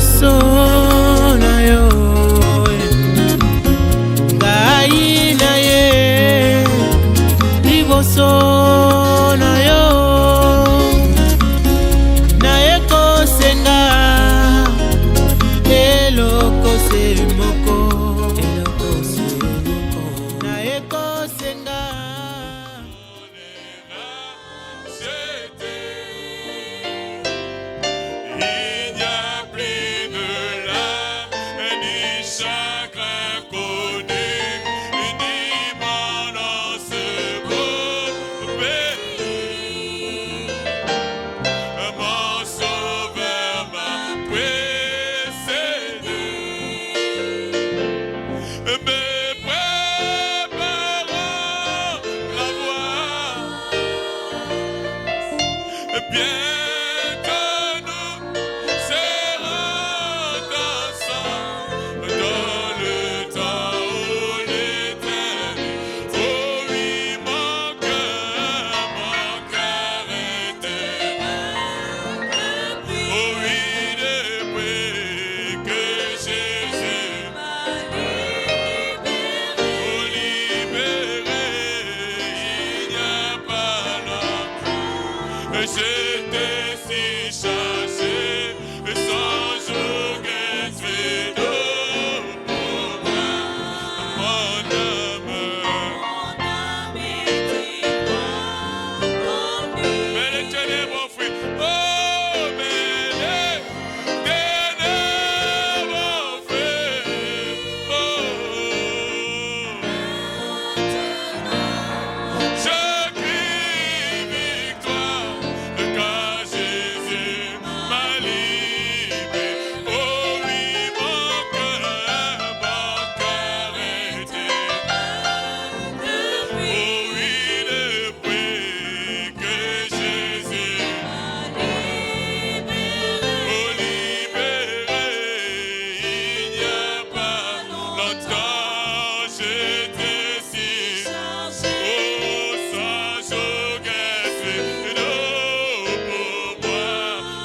liboso na yo ngai na ye liboso na yo naye kosenga eloko se moko naye kosenga J'étais si chassé, sans jour gratuit pour moi, mon âme était confondue. Mais les ténèbres fuient, oh, mais les ténèbres fuient, oh. Je crie victoire, car Jésus m'a libéré. Oh oui, mon cœur était. Oh oui, depuis que Jésus m'a libéré, il n'y a pas longtemps, j'étais si chargé. Oh, sans jour gratuit, pour moi,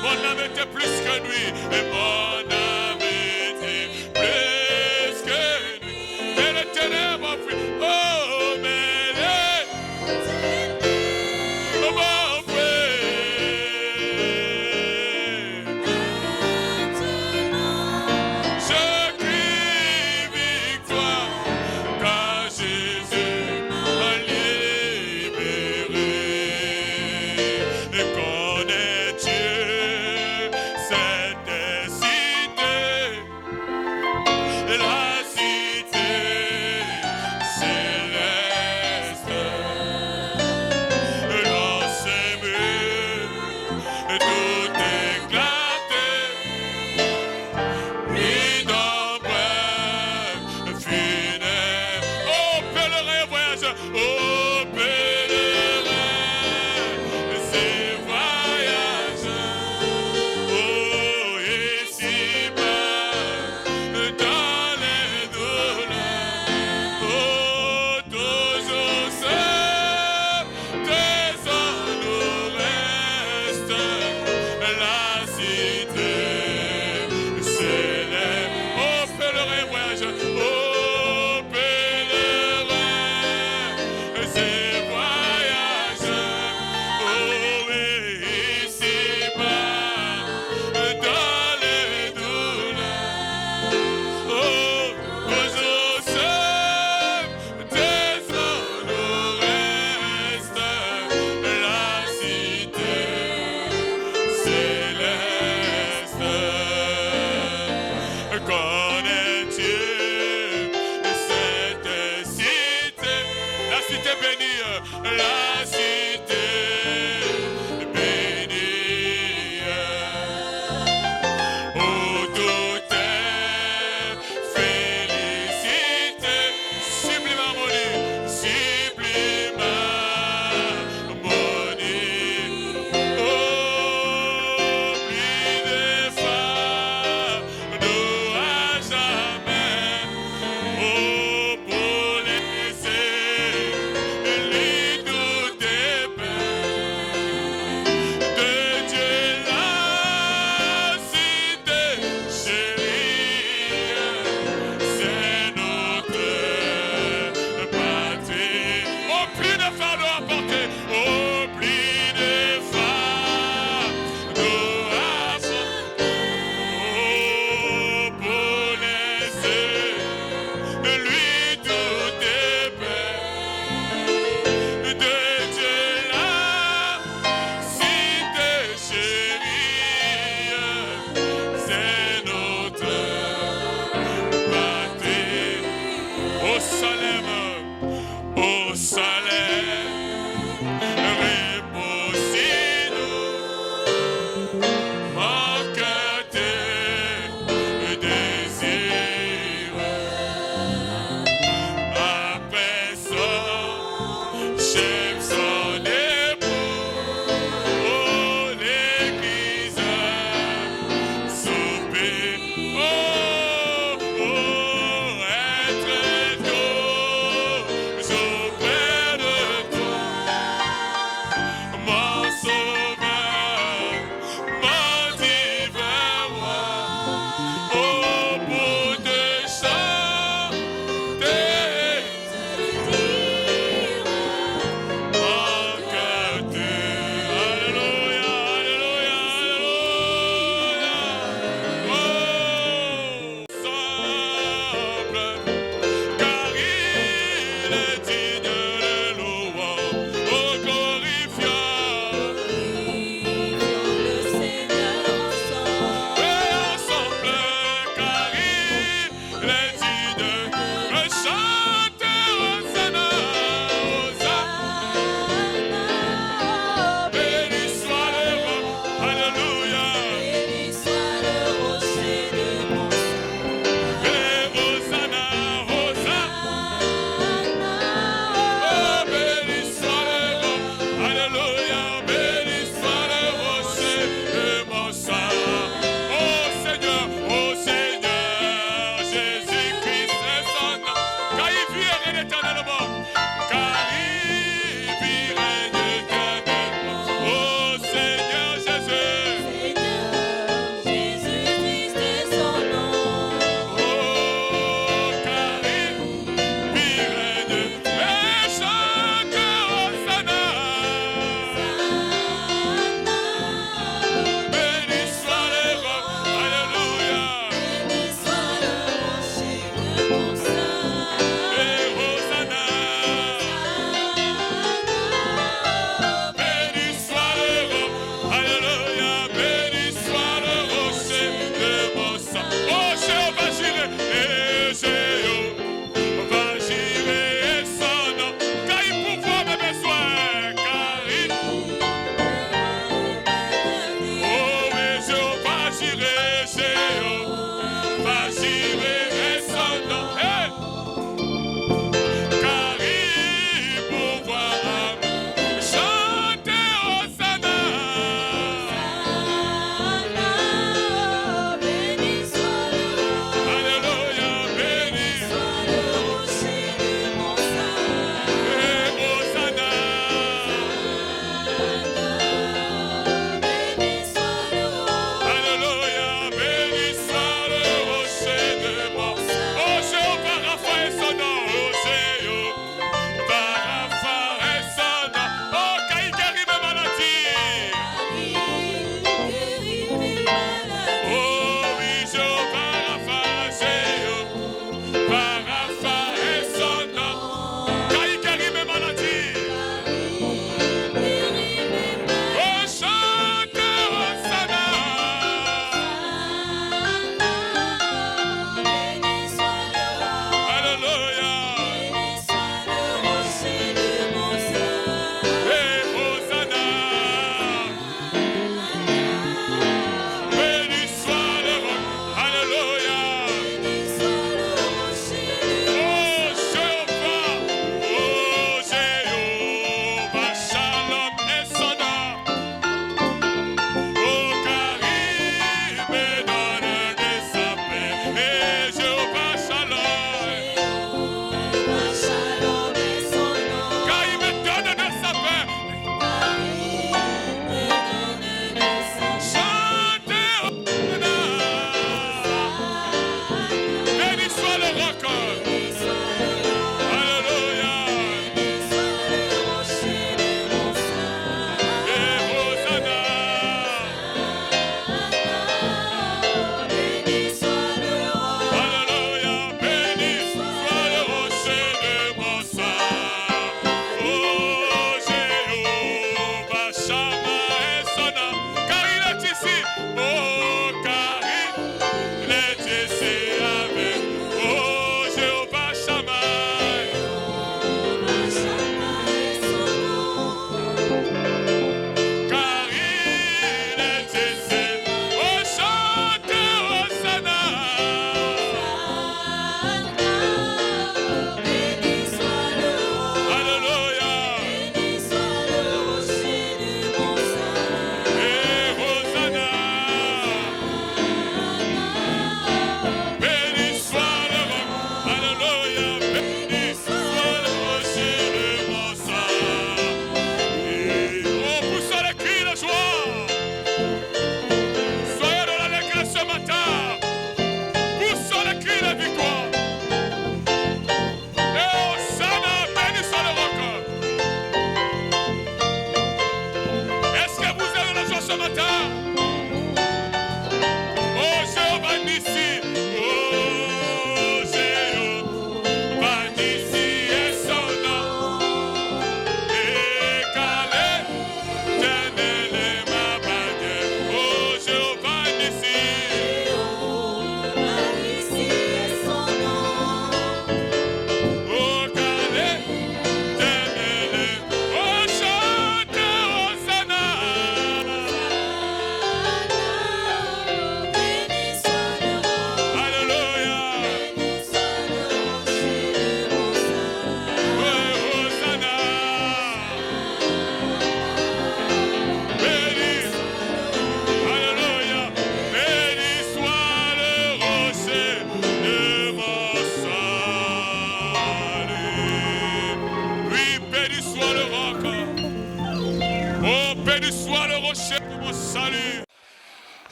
mon âme était plus que lui, et mon âme était plus que lui. Mais les ténèbres fuient, oh, mais les ténèbres fuient. Je crie victoire, car Jésus m'a libéré. Et connais-tu cette cité, la cité céleste, dans ses murs, tout éclaté, puis dans bref funèbre. Oh pèlerin voyageur, oh pèlerin, c'est voyageur, oh ici-bas, dans les douleurs, oh toujours seul, trésor nous reste, la cité céleste. Oh pèlerin voyageur, oh pèlerin, c'est voyageur, oh oui, ici-bas, dans les douleurs, oh toujours seul, trésor nous reste, la cité céleste. Connais-tu cette cité, la cité bénie, la cité bénie, où tout est félicité, sublime harmonie, sublime harmonie, oh, plus de femmes, nous à jamais, oh, pour laisser lui tout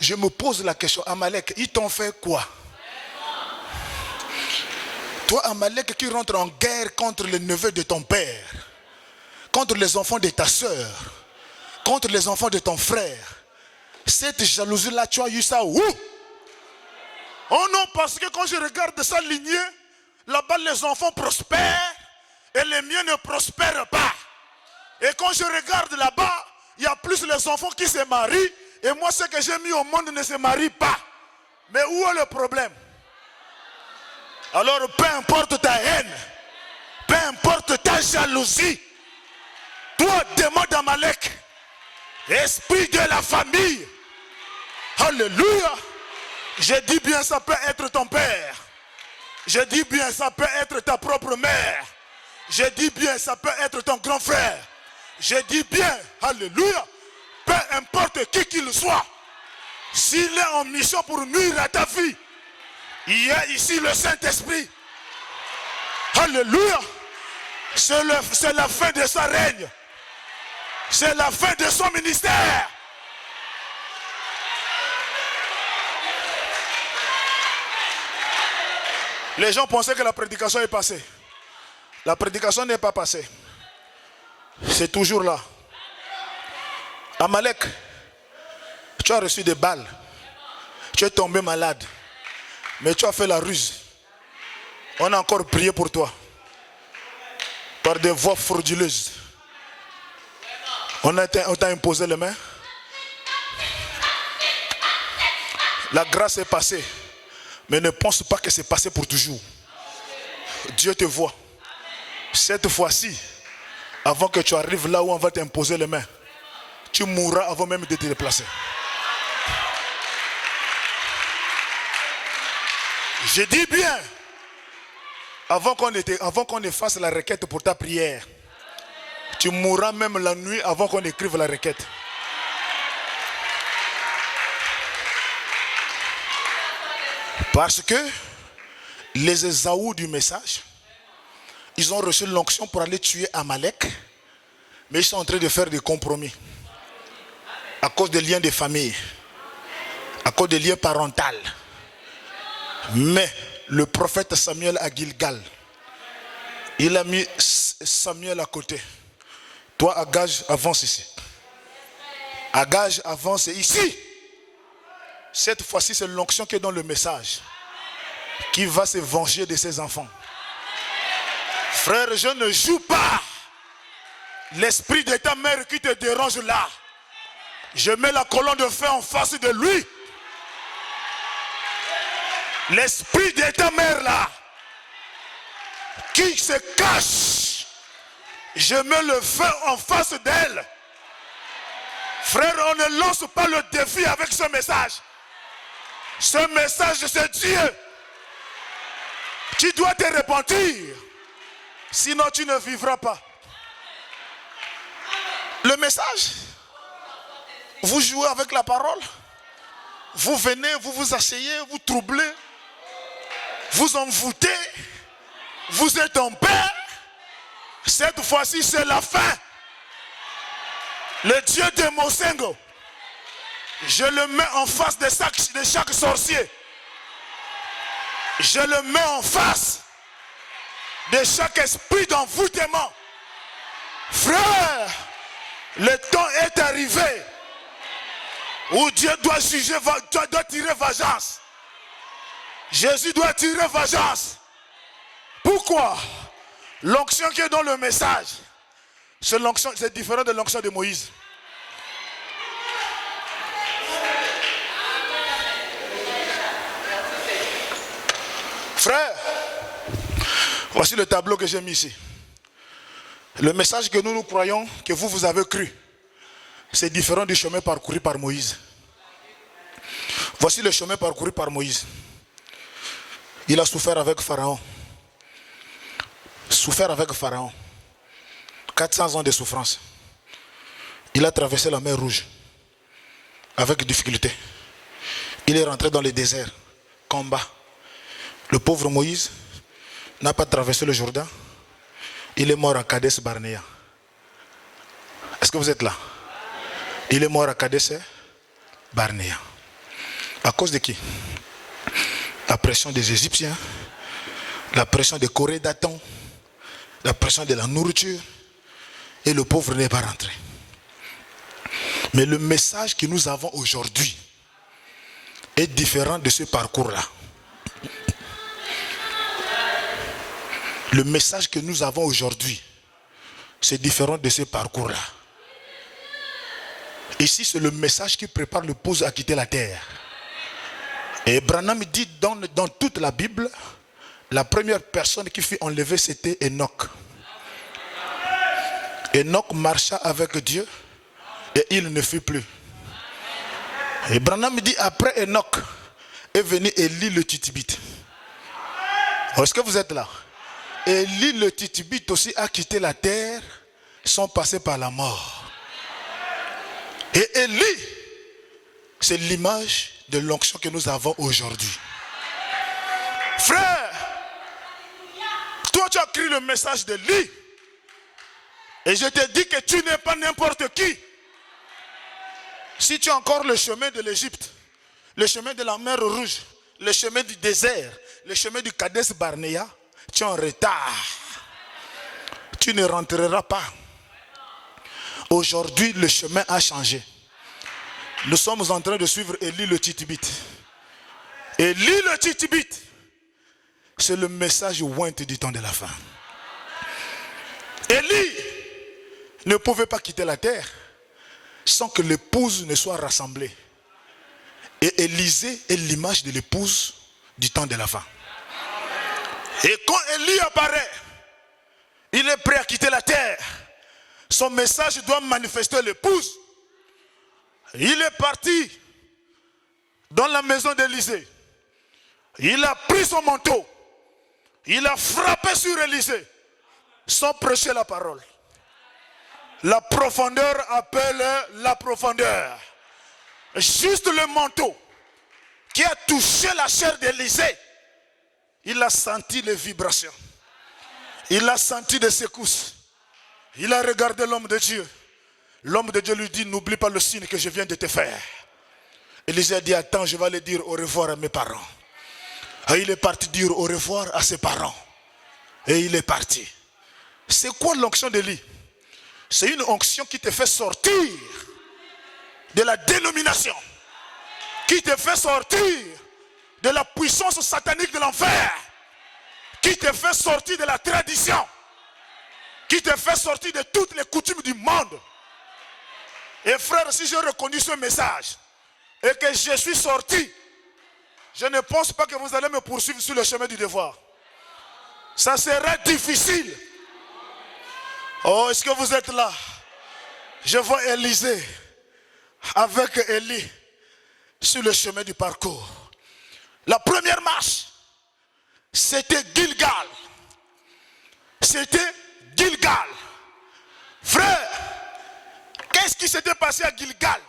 Je me pose la question, Amalek, ils t'ont fait quoi? Toi, Amalek, qui rentre en guerre contre les neveux de ton père, contre les enfants de ta soeur, contre les enfants de ton frère. Cette jalousie-là, tu as eu ça où? Oh non, parce que quand je regarde sa lignée, là-bas les enfants prospèrent et les miens ne prospèrent pas. Et quand je regarde là-bas, il y a plus les enfants qui se marient et moi ce que j'ai mis au monde ne se marie pas. Mais où est le problème? Alors peu importe ta haine, peu importe ta jalousie, toi démon d'Amalek, esprit de la famille, alléluia. Je dis bien, ça peut être ton père. Je dis bien, ça peut être ta propre mère. Je dis bien, ça peut être ton grand frère. Je dis bien, alléluia, peu importe qui qu'il soit, s'il est en mission pour nuire à ta vie, il y a ici le Saint-Esprit. Alléluia. C'est la fin de sa règne. C'est la fin de son ministère. Les gens pensaient que la prédication est passée. La prédication n'est pas passée. C'est toujours là. Amalek, tu as reçu des balles. Tu es tombé malade. Mais tu as fait la ruse. On a encore prié pour toi. Par des voix frauduleuses. On t'a imposé les mains. La grâce est passée. Mais ne pense pas que c'est passé pour toujours. Dieu te voit. Cette fois-ci, avant que tu arrives là où on va t'imposer les mains, tu mourras avant même de te déplacer. Je dis bien, avant qu'on efface la requête pour ta prière, tu mourras même la nuit avant qu'on écrive la requête. Parce que les Ésaü du message, ils ont reçu l'onction pour aller tuer Amalek, mais ils sont en train de faire des compromis. À cause des liens de famille, à cause des liens parentaux. Mais le prophète Samuel à Gilgal, il a mis Samuel à côté. Toi, Agage, avance ici. Agage, avance ici. Cette fois-ci, c'est l'onction qui est dans le message, qui va se venger de ses enfants. Frère, je ne joue pas. L'esprit de ta mère qui te dérange là, je mets la colonne de feu en face de lui. L'esprit de ta mère là, qui se cache, je mets le feu en face d'elle. Frère, on ne lance pas le défi avec ce message. Ce message, c'est Dieu. Tu dois te repentir. Sinon, tu ne vivras pas. Le message, vous jouez avec la parole. Vous venez, vous vous asseyez, vous troublez. Vous envoûtez. Vous êtes en paix. Cette fois-ci, c'est la fin. Le Dieu de Mosengo, je le mets en face de chaque sorcier. Je le mets en face de chaque esprit d'envoûtement. Frère, le temps est arrivé Où Dieu doit juger, doit tirer vengeance. Jésus doit tirer vengeance. Pourquoi? L'onction qui est dans le message, c'est différent de l'onction de Moïse. Frère, voici le tableau que j'ai mis ici. Le message que nous croyons, que vous avez cru, c'est différent du chemin parcouru par Moïse. Voici le chemin parcouru par Moïse. Il a souffert avec Pharaon. Souffert avec Pharaon. 400 ans de souffrance. Il a traversé la mer Rouge avec difficulté. Il est rentré dans le désert. Combat. Le pauvre Moïse n'a pas traversé le Jourdain. Il est mort à Kadès Barnéa. Est-ce que vous êtes là? Il est mort à Kadès Barnéa. À cause de qui? La pression des Égyptiens, la pression des Corées d'Aton, la pression de la nourriture, et le pauvre n'est pas rentré. Mais le message que nous avons aujourd'hui est différent de ce parcours-là. Le message que nous avons aujourd'hui, c'est différent de ce parcours-là. Ici, c'est le message qui prépare l'épouse à quitter la terre. Et Branham dit dans toute la Bible, la première personne qui fut enlevée, c'était Enoch. Enoch marcha avec Dieu et il ne fut plus. Et Branham dit, après Enoch est venu Élie le Titibite. Est-ce que vous êtes là? Élie le Titibite aussi a quitté la terre sans passer par la mort. Et Élie, c'est l'image de l'onction que nous avons aujourd'hui. Frère, toi tu as écrit le message d'Élie. Et je te dis que tu n'es pas n'importe qui. Si tu as encore le chemin de l'Égypte, le chemin de la mer Rouge, le chemin du désert, le chemin du Kadès Barnéa, tu es en retard. Tu ne rentreras pas. Aujourd'hui, le chemin a changé. Nous sommes en train de suivre Élie le Titibite. Élie le Titibite, c'est le message oint du temps de la fin. Élie ne pouvait pas quitter la terre sans que l'épouse ne soit rassemblée. Et Élisée est l'image de l'épouse du temps de la fin. Et quand Élie apparaît, il est prêt à quitter la terre. Son message doit manifester l'épouse. Il est parti dans la maison d'Élisée. Il a pris son manteau. Il a frappé sur Élisée sans prêcher la parole. La profondeur appelle la profondeur. Juste le manteau qui a touché la chair d'Élisée, il a senti les vibrations. Il a senti des secousses. Il a regardé l'homme de Dieu. L'homme de Dieu lui dit, n'oublie pas le signe que je viens de te faire. Élisée a dit, attends, je vais aller dire au revoir à mes parents. Et il est parti dire au revoir à ses parents. Et il est parti. C'est quoi l'onction d'Élie? C'est une onction qui te fait sortir de la dénomination. Qui te fait sortir de la puissance satanique de l'enfer. Qui te fait sortir de la tradition. Qui te fait sortir de toutes les coutumes du monde. Et frère, si j'ai reconnu ce message et que je suis sorti, je ne pense pas que vous allez me poursuivre sur le chemin du devoir. Ça sera difficile. Oh, est-ce que vous êtes là? Je vois Élisée avec Élie sur le chemin du parcours. La première marche, c'était Gilgal. C'était Gilgal. Frère, qu'est-ce qui s'était passé à Gilgal?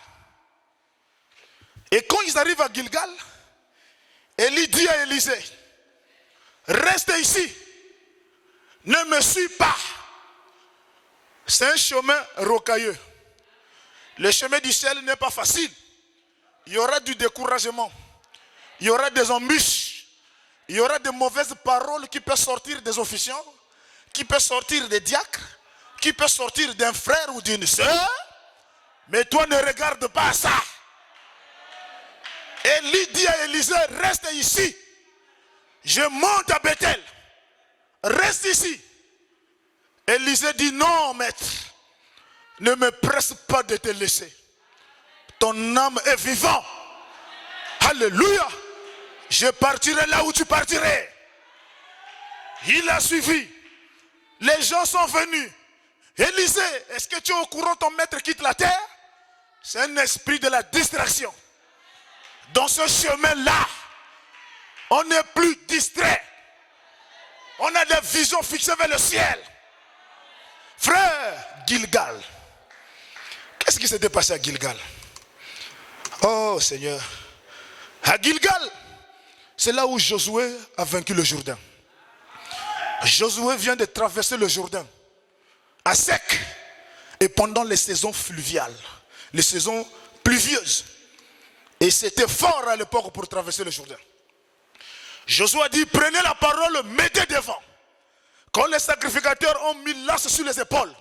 Et quand ils arrivent à Gilgal, Élie dit à Élisée, reste ici, ne me suis pas. C'est un chemin rocailleux. Le chemin du ciel n'est pas facile. Il y aura du découragement. Il y aura des embûches. Il y aura de mauvaises paroles qui peuvent sortir des officiants, qui peuvent sortir des diacres, qui peuvent sortir d'un frère ou d'une soeur. Mais toi ne regarde pas ça. Élie dit à Élisée, reste ici. Je monte à Bethel. Reste ici. Élisée dit, non maître, ne me presse pas de te laisser. Ton âme est vivante. Alléluia. Je partirai là où tu partirais. Il a suivi. Les gens sont venus. Élisée, est-ce que tu es au courant ton maître quitte la terre? C'est un esprit de la distraction. Dans ce chemin-là, on n'est plus distrait. On a des visions fixées vers le ciel. Frère, Gilgal. Qu'est-ce qui s'était passé à Gilgal? Oh Seigneur. À Gilgal, c'est là où Josué a vaincu le Jourdain. Josué vient de traverser le Jourdain à sec et pendant les saisons fluviales, les saisons pluvieuses. Et c'était fort à l'époque pour traverser le Jourdain. Josué a dit, prenez la parole, mettez devant. Quand les sacrificateurs ont mis l'as sur les épaules,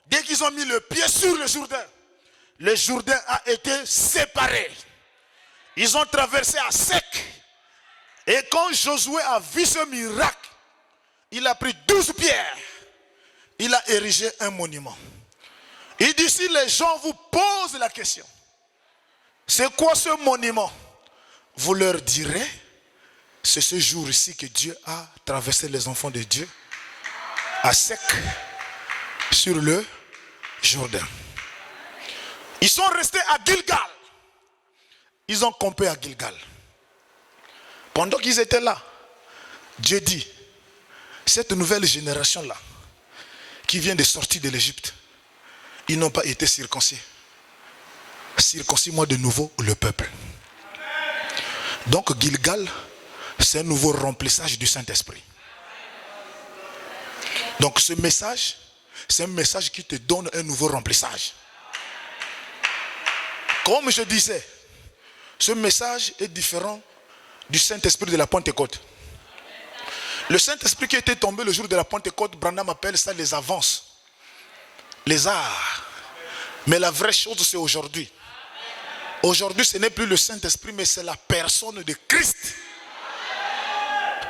dès qu'ils ont mis le pied sur le Jourdain a été séparé. Ils ont traversé à sec. Et quand Josué a vu ce miracle, il a pris 12 pierres. Il a érigé un monument. Il dit, si les gens vous posent la question, c'est quoi ce monument? Vous leur direz, c'est ce jour-ci que Dieu a traversé les enfants de Dieu à sec sur le Jourdain. Ils sont restés à Gilgal. Ils ont campé à Gilgal. Pendant qu'ils étaient là, Dieu dit, cette nouvelle génération-là, qui vient de sortir de l'Égypte, ils n'ont pas été circoncis. Circoncis-moi de nouveau le peuple. Donc Gilgal, c'est un nouveau remplissage du Saint-Esprit. Donc ce message, c'est un message qui te donne un nouveau remplissage. Comme je disais, ce message est différent du Saint-Esprit de la Pentecôte. Le Saint-Esprit qui était tombé le jour de la Pentecôte, Branham appelle ça les avances, les arts. Mais la vraie chose, c'est aujourd'hui. Aujourd'hui, ce n'est plus le Saint-Esprit, mais c'est la personne de Christ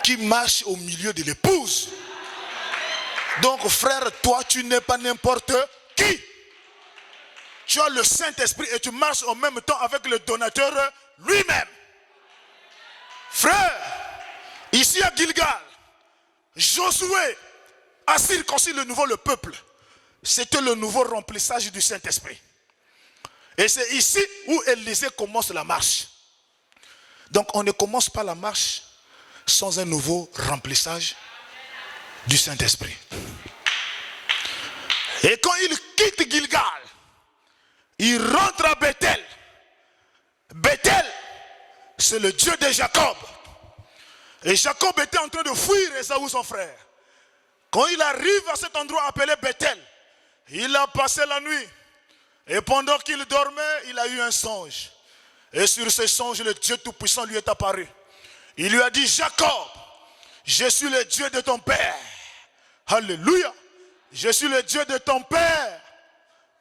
qui marche au milieu de l'épouse. Donc, frère, toi, tu n'es pas n'importe qui. Tu as le Saint-Esprit et tu marches en même temps avec le donateur lui-même. Frère, ici à Gilgal, Josué a circoncis le peuple. C'était le nouveau remplissage du Saint-Esprit. Et c'est ici où Élisée commence la marche. Donc on ne commence pas la marche sans un nouveau remplissage du Saint-Esprit. Et quand il quitte Gilgal, il rentre à Bethel. Bethel, c'est le Dieu de Jacob. Et Jacob était en train de fuir Ésaü, son frère. Quand il arrive à cet endroit appelé Bethel, il a passé la nuit. Et pendant qu'il dormait, il a eu un songe. Et sur ce songe, le Dieu Tout-Puissant lui est apparu. Il lui a dit, Jacob, je suis le Dieu de ton père. Alléluia. Je suis le Dieu de ton père.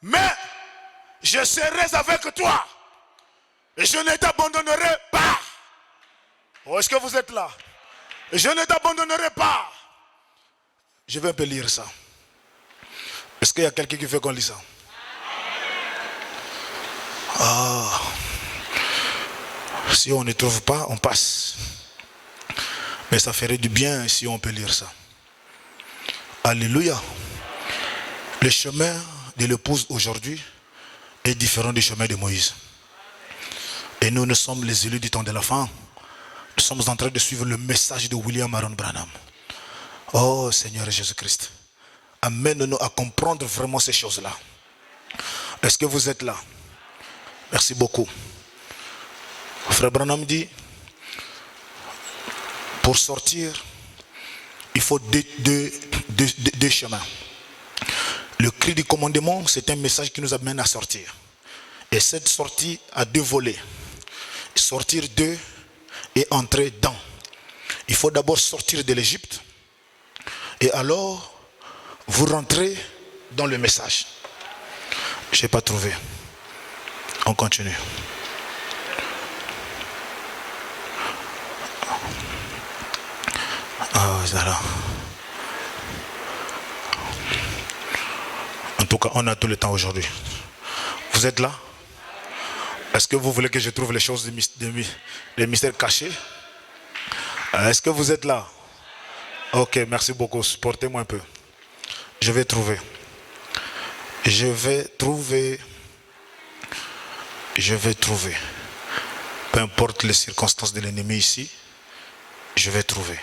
Mais je serai avec toi. Et je ne t'abandonnerai pas. Oh, est-ce que vous êtes là? Je ne t'abandonnerai pas. Je vais un peu lire ça. Est-ce qu'il y a quelqu'un qui veut qu'on lise ça? Ah. Si on ne trouve pas, on passe. Mais ça ferait du bien si on peut lire ça. Alléluia. Le chemin de l'épouse aujourd'hui est différent du chemin de Moïse. Et nous sommes les élus du temps de la fin. Nous sommes en train de suivre le message de William Aaron Branham. Oh Seigneur Jésus-Christ, amène-nous à comprendre vraiment ces choses-là. Est-ce que vous êtes là? Merci beaucoup. Frère Branham dit, pour sortir, il faut deux chemins. Le cri du commandement, c'est un message qui nous amène à sortir. Et cette sortie a deux volets. Sortir d'eux et entrer dans. Il faut d'abord sortir de l'Égypte. Et alors, vous rentrez dans le message. Je n'ai pas trouvé. On continue. Ah, voilà. En tout cas, on a tout le temps aujourd'hui. Vous êtes là? Est-ce que vous voulez que je trouve les choses des mystères cachés? Est-ce que vous êtes là? Ok, merci beaucoup. Supportez-moi un peu. Je vais trouver. Je vais trouver. Peu importe les circonstances de l'ennemi ici, je vais trouver.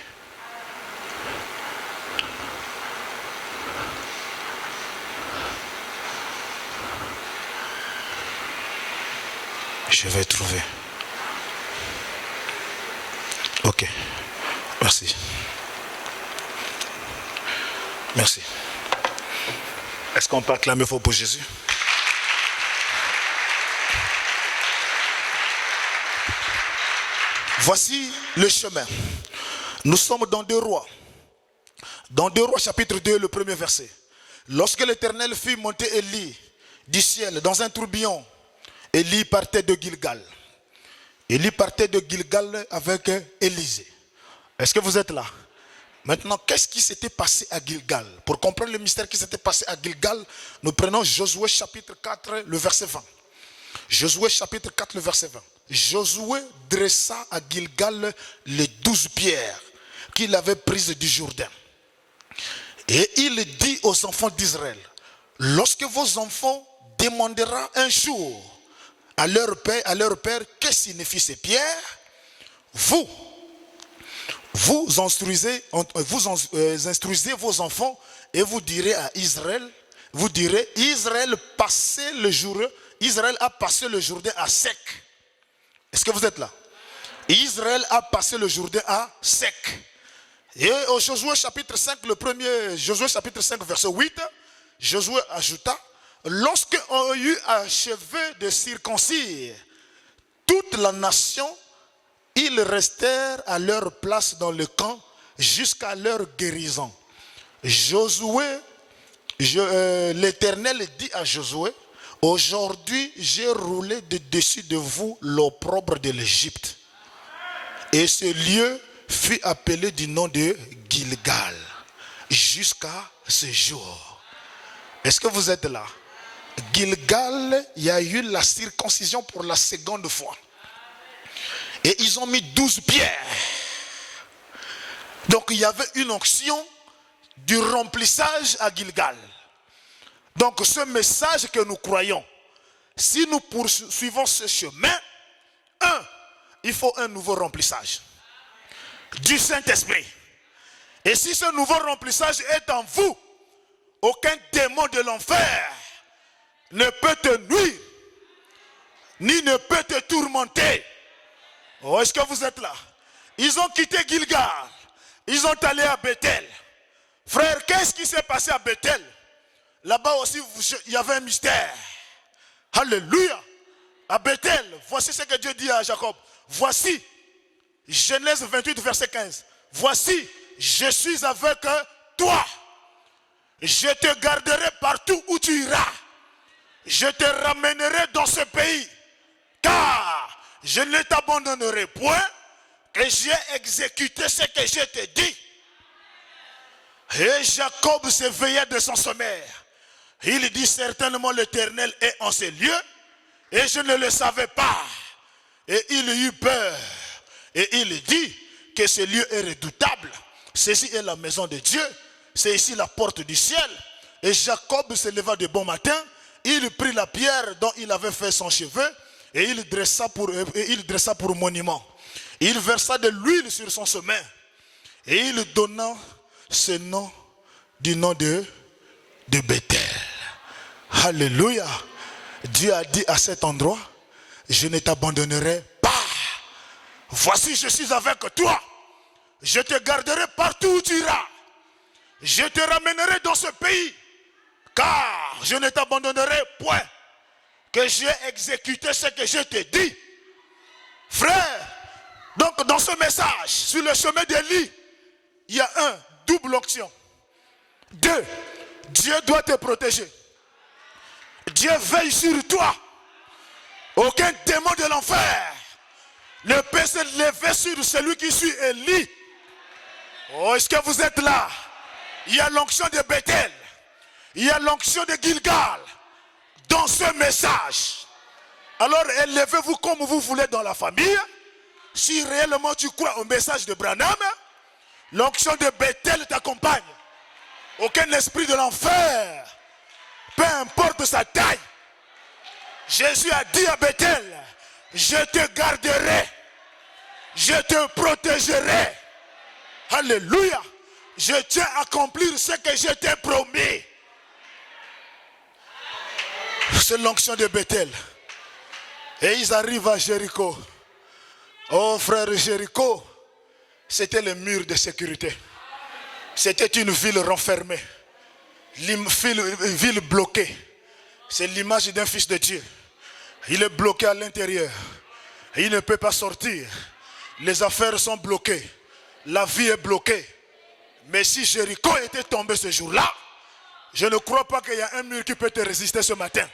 Je vais trouver. Ok. Merci. Merci. Est-ce qu'on peut acclamer fort pour Jésus? Voici le chemin. Nous sommes dans 2 Rois. Dans 2 Rois chapitre 2, le premier verset. Lorsque l'Éternel fit monter Élie du ciel dans un tourbillon, Élie partait de Gilgal. Élie partait de Gilgal avec Élisée. Est-ce que vous êtes là? Maintenant, qu'est-ce qui s'était passé à Gilgal? Pour comprendre le mystère qui s'était passé à Gilgal, nous prenons Josué chapitre 4, le verset 20. Josué chapitre 4, le verset 20. Josué dressa à Gilgal les 12 pierres qu'il avait prises du Jourdain. Et il dit aux enfants d'Israël, lorsque vos enfants demanderont un jour à leur père, que signifient ces pierres, vous instruisez vos enfants et vous direz à Israël, Israël a passé le Jourdain à sec. Est-ce que vous êtes là? Israël a passé le Jourdain à sec. Et au Josué chapitre 5, Josué chapitre 5, verset 8, Josué ajouta, lorsqu'on eut achevé de circoncire toute la nation, ils restèrent à leur place dans le camp jusqu'à leur guérison. L'Éternel dit à Josué, aujourd'hui j'ai roulé de dessus de vous l'opprobre de l'Égypte. Et ce lieu fut appelé du nom de Gilgal jusqu'à ce jour. Est-ce que vous êtes là? Gilgal, il y a eu la circoncision pour la seconde fois. Et ils ont mis 12 pierres. Donc il y avait une onction du remplissage à Gilgal. Donc ce message que nous croyons, si nous poursuivons ce chemin, il faut un nouveau remplissage du Saint-Esprit. Et si ce nouveau remplissage est en vous, aucun démon de l'enfer ne peut te nuire, ni ne peut te tourmenter. Oh, est-ce que vous êtes là? Ils ont quitté Gilgal, ils ont allé à Bethel. Frère, qu'est-ce qui s'est passé à Bethel? Là-bas aussi, il y avait un mystère. Alléluia. À Bethel, voici ce que Dieu dit à Jacob. Voici, Genèse 28, verset 15. Voici, je suis avec toi. Je te garderai partout où tu iras. Je te ramènerai dans ce pays. Car je ne t'abandonnerai point, que j'ai exécuté ce que je t'ai dit. Et Jacob s'éveilla de son sommeil. Il dit, certainement l'Éternel est en ces lieux, et je ne le savais pas. Et il eut peur. Et il dit que ce lieu est redoutable. Ceci est la maison de Dieu. C'est ici la porte du ciel. Et Jacob se leva de bon matin. Il prit la pierre dont il avait fait son cheveu et il dressa pour monument. Il versa de l'huile sur son sommet et il donna ce nom du nom de Bethel. Alléluia. Dieu a dit à cet endroit, je ne t'abandonnerai pas. Voici, je suis avec toi. Je te garderai partout où tu iras. Je te ramènerai dans ce pays. Car je ne t'abandonnerai point, que j'ai exécuté ce que je t'ai dit. Frère, donc dans ce message, sur le chemin d'Élie, il y a double onction. 2, Dieu doit te protéger. Dieu veille sur toi. Aucun démon de l'enfer ne peut se lever sur celui qui suit Élie. Oh, est-ce que vous êtes là? Il y a l'onction de Bethel. Il y a l'onction de Gilgal dans ce message. Alors élevez-vous comme vous voulez dans la famille. Si réellement tu crois au message de Branham, l'onction de Bethel t'accompagne. Aucun esprit de l'enfer, peu importe sa taille. Jésus a dit à Bethel, je te garderai, je te protégerai. Alléluia. Je tiens à accomplir ce que je t'ai promis. C'est l'onction de Bethel. Et ils arrivent à Jéricho. Oh frère, Jéricho, c'était le mur de sécurité. C'était une ville renfermée. Ville bloquée. C'est l'image d'un fils de Dieu. Il est bloqué à l'intérieur. Il ne peut pas sortir. Les affaires sont bloquées. La vie est bloquée. Mais si Jéricho était tombé ce jour-là, je ne crois pas qu'il y a un mur qui peut te résister ce matin.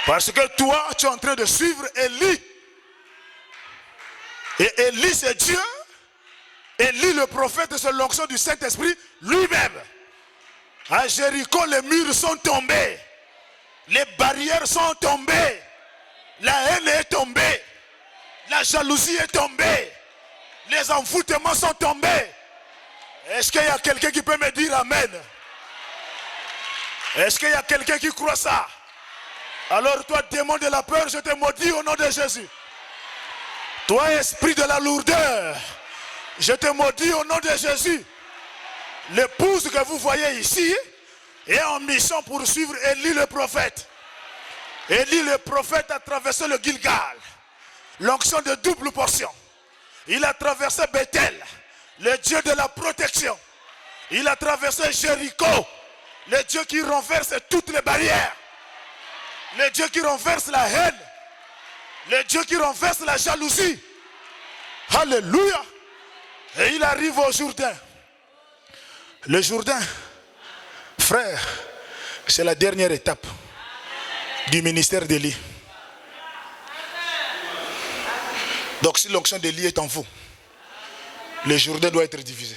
Parce que toi, tu es en train de suivre Élie. Et Élie, c'est Dieu. Élie, le prophète, c'est l'onction du Saint-Esprit lui-même. À Jéricho, les murs sont tombés. Les barrières sont tombées. La haine est tombée. La jalousie est tombée. Les envoûtements sont tombés. Est-ce qu'il y a quelqu'un qui peut me dire Amen? Est-ce qu'il y a quelqu'un qui croit ça? Alors toi, démon de la peur, je te maudis au nom de Jésus. Toi, esprit de la lourdeur, je te maudis au nom de Jésus. L'épouse que vous voyez ici est en mission pour suivre Élie le prophète. Élie le prophète a traversé le Gilgal, l'onction de double portion. Il a traversé Bethel, le Dieu de la protection. Il a traversé Jéricho, le Dieu qui renverse toutes les barrières. Le Dieu qui renverse la haine. Le Dieu qui renverse la jalousie. Alléluia. Et il arrive au Jourdain. Le Jourdain, frère, c'est la dernière étape du ministère d'Élie. Donc si l'onction d'Élie est en vous, le Jourdain doit être divisé.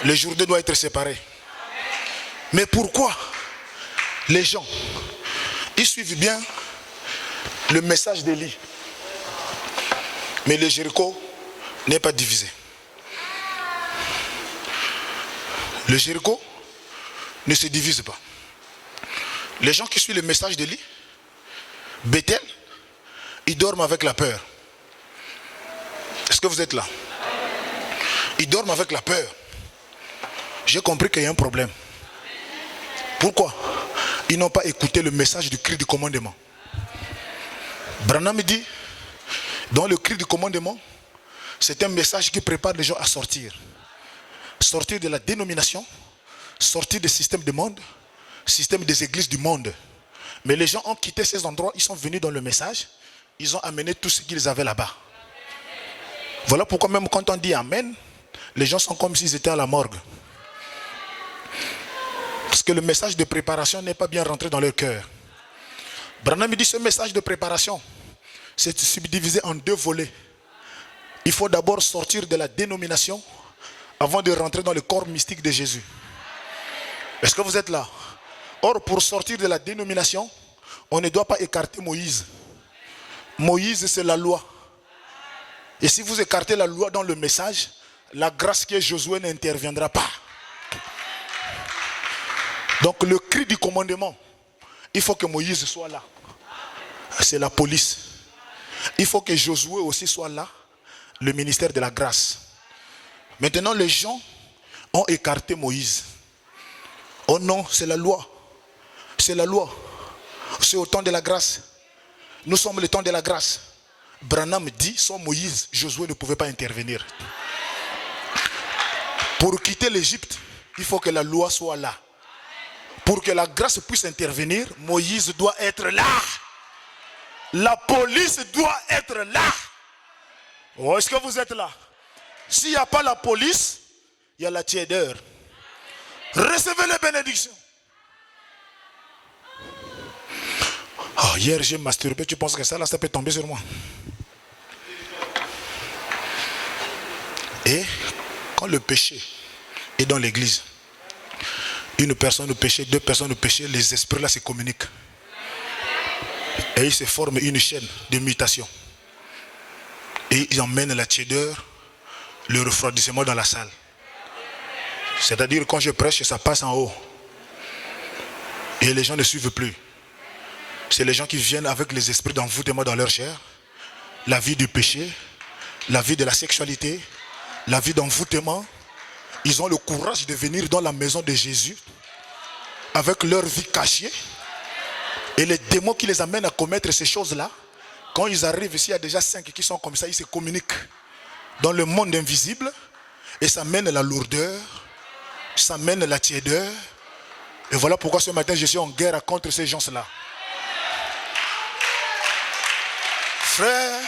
Le Jourdain doit être séparé. Mais pourquoi les gens, ils suivent bien le message d'Élie, mais le Jéricho n'est pas divisé? Le Jéricho ne se divise pas. Les gens qui suivent le message d'Élie, Bethel, ils dorment avec la peur. Est-ce que vous êtes là? Ils dorment avec la peur. J'ai compris qu'il y a un problème. Pourquoi? Ils n'ont pas écouté le message du cri du commandement. Branham dit, dans le cri du commandement, c'est un message qui prépare les gens à sortir. Sortir de la dénomination, sortir des systèmes du monde, système des églises du monde. Mais les gens ont quitté ces endroits, ils sont venus dans le message, ils ont amené tout ce qu'ils avaient là-bas. Voilà pourquoi même quand on dit Amen, les gens sont comme s'ils étaient à la morgue. Parce que le message de préparation n'est pas bien rentré dans leur cœur. Branham dit ce message de préparation, c'est subdivisé en deux volets. Il faut d'abord sortir de la dénomination avant de rentrer dans le corps mystique de Jésus. Est-ce que vous êtes là? Or, pour sortir de la dénomination, on ne doit pas écarter Moïse. Moïse, c'est la loi. Et si vous écartez la loi dans le message, la grâce qui est Josué n'interviendra pas. Donc le cri du commandement, il faut que Moïse soit là. C'est la police. Il faut que Josué aussi soit là, le ministère de la grâce. Maintenant, les gens ont écarté Moïse. Oh non, c'est la loi. C'est la loi. C'est au temps de la grâce. Nous sommes le temps de la grâce. Branham dit, sans Moïse, Josué ne pouvait pas intervenir. Pour quitter l'Égypte, il faut que la loi soit là. Pour que la grâce puisse intervenir, Moïse doit être là. La police doit être là. Oh, est-ce que vous êtes là? S'il n'y a pas la police, il y a la tiédeur. Recevez les bénédictions. Oh, hier j'ai masturbé, tu penses que ça là, ça peut tomber sur moi? Et quand le péché est dans l'église, une personne au péché, deux personnes au péché, les esprits là se communiquent. Et ils se forment une chaîne de mutation. Et ils emmènent la tiédeur, le refroidissement dans la salle. C'est-à-dire quand je prêche, ça passe en haut. Et les gens ne suivent plus. C'est les gens qui viennent avec les esprits d'envoûtement dans leur chair. La vie du péché, la vie de la sexualité, la vie d'envoûtement. Ils ont le courage de venir dans la maison de Jésus avec leur vie cachée. Et les démons qui les amènent à commettre ces choses-là, quand ils arrivent ici, il y a déjà 5 qui sont comme ça, ils se communiquent dans le monde invisible. Et ça mène la lourdeur, ça mène la tiédeur. Et voilà pourquoi ce matin je suis en guerre contre ces gens-là. Frère,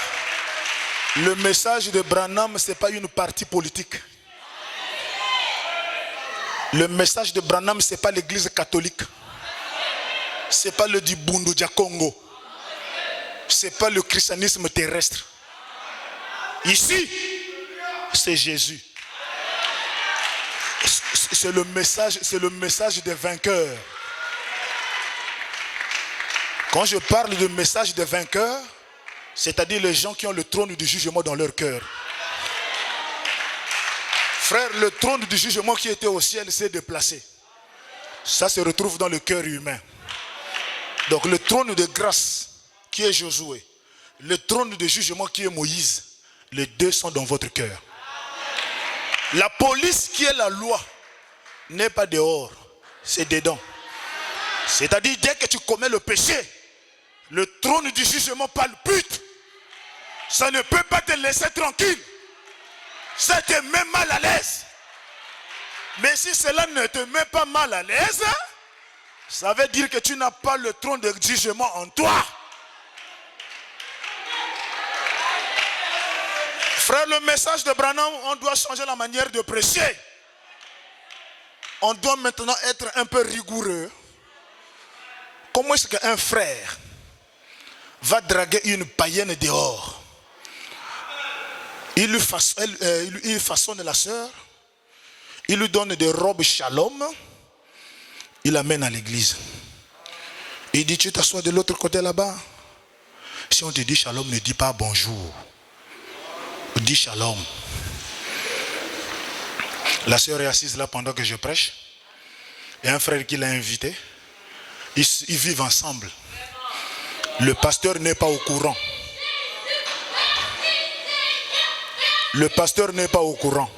le message de Branham, ce n'est pas une partie politique. Le message de Branham, ce n'est pas l'église catholique. Ce n'est pas le Dibundu Dia Congo. Ce n'est pas le christianisme terrestre. Ici, c'est Jésus. C'est le message des vainqueurs. Quand je parle de message des vainqueurs, c'est-à-dire les gens qui ont le trône du jugement dans leur cœur. Frère, le trône du jugement qui était au ciel s'est déplacé. Ça se retrouve dans le cœur humain. Donc le trône de grâce qui est Josué, le trône de jugement qui est Moïse, les deux sont dans votre cœur. La police qui est la loi n'est pas dehors, c'est dedans. C'est-à-dire dès que tu commets le péché, le trône du jugement palpite. Ça ne peut pas te laisser tranquille. Ça te met mal à l'aise. Mais si cela ne te met pas mal à l'aise, ça veut dire que tu n'as pas le trône de jugement en toi. Frère, le message de Branham, on doit changer la manière de prêcher. On doit maintenant être un peu rigoureux. Comment est-ce qu'un frère va draguer une païenne dehors? Il façonne la sœur, il lui donne des robes shalom, il l'amène à l'église. Il dit, tu t'assois de l'autre côté là-bas. Si on te dit shalom, ne dis pas bonjour. Dis shalom. La sœur est assise là pendant que je prêche. Et un frère qui l'a invité, ils vivent ensemble. Le pasteur n'est pas au courant. Le pasteur n'est pas au courant.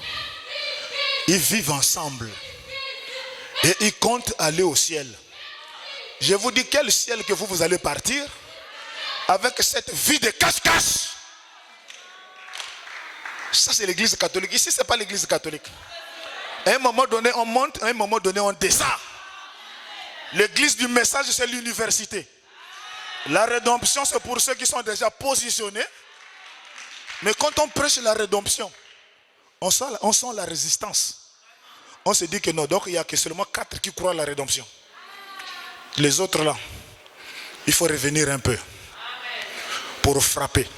Ils vivent ensemble. Et ils comptent aller au ciel. Je vous dis quel ciel que vous allez partir avec cette vie de cache-cache. Ça c'est l'église catholique. Ici ce n'est pas l'église catholique. À un moment donné on monte, à un moment donné on descend. L'église du message c'est l'université. La rédemption c'est pour ceux qui sont déjà positionnés. Mais quand on prêche la rédemption, on sent la résistance. On se dit que non, donc il n'y a que seulement 4 qui croient à la rédemption. Les autres là, il faut revenir un peu pour frapper.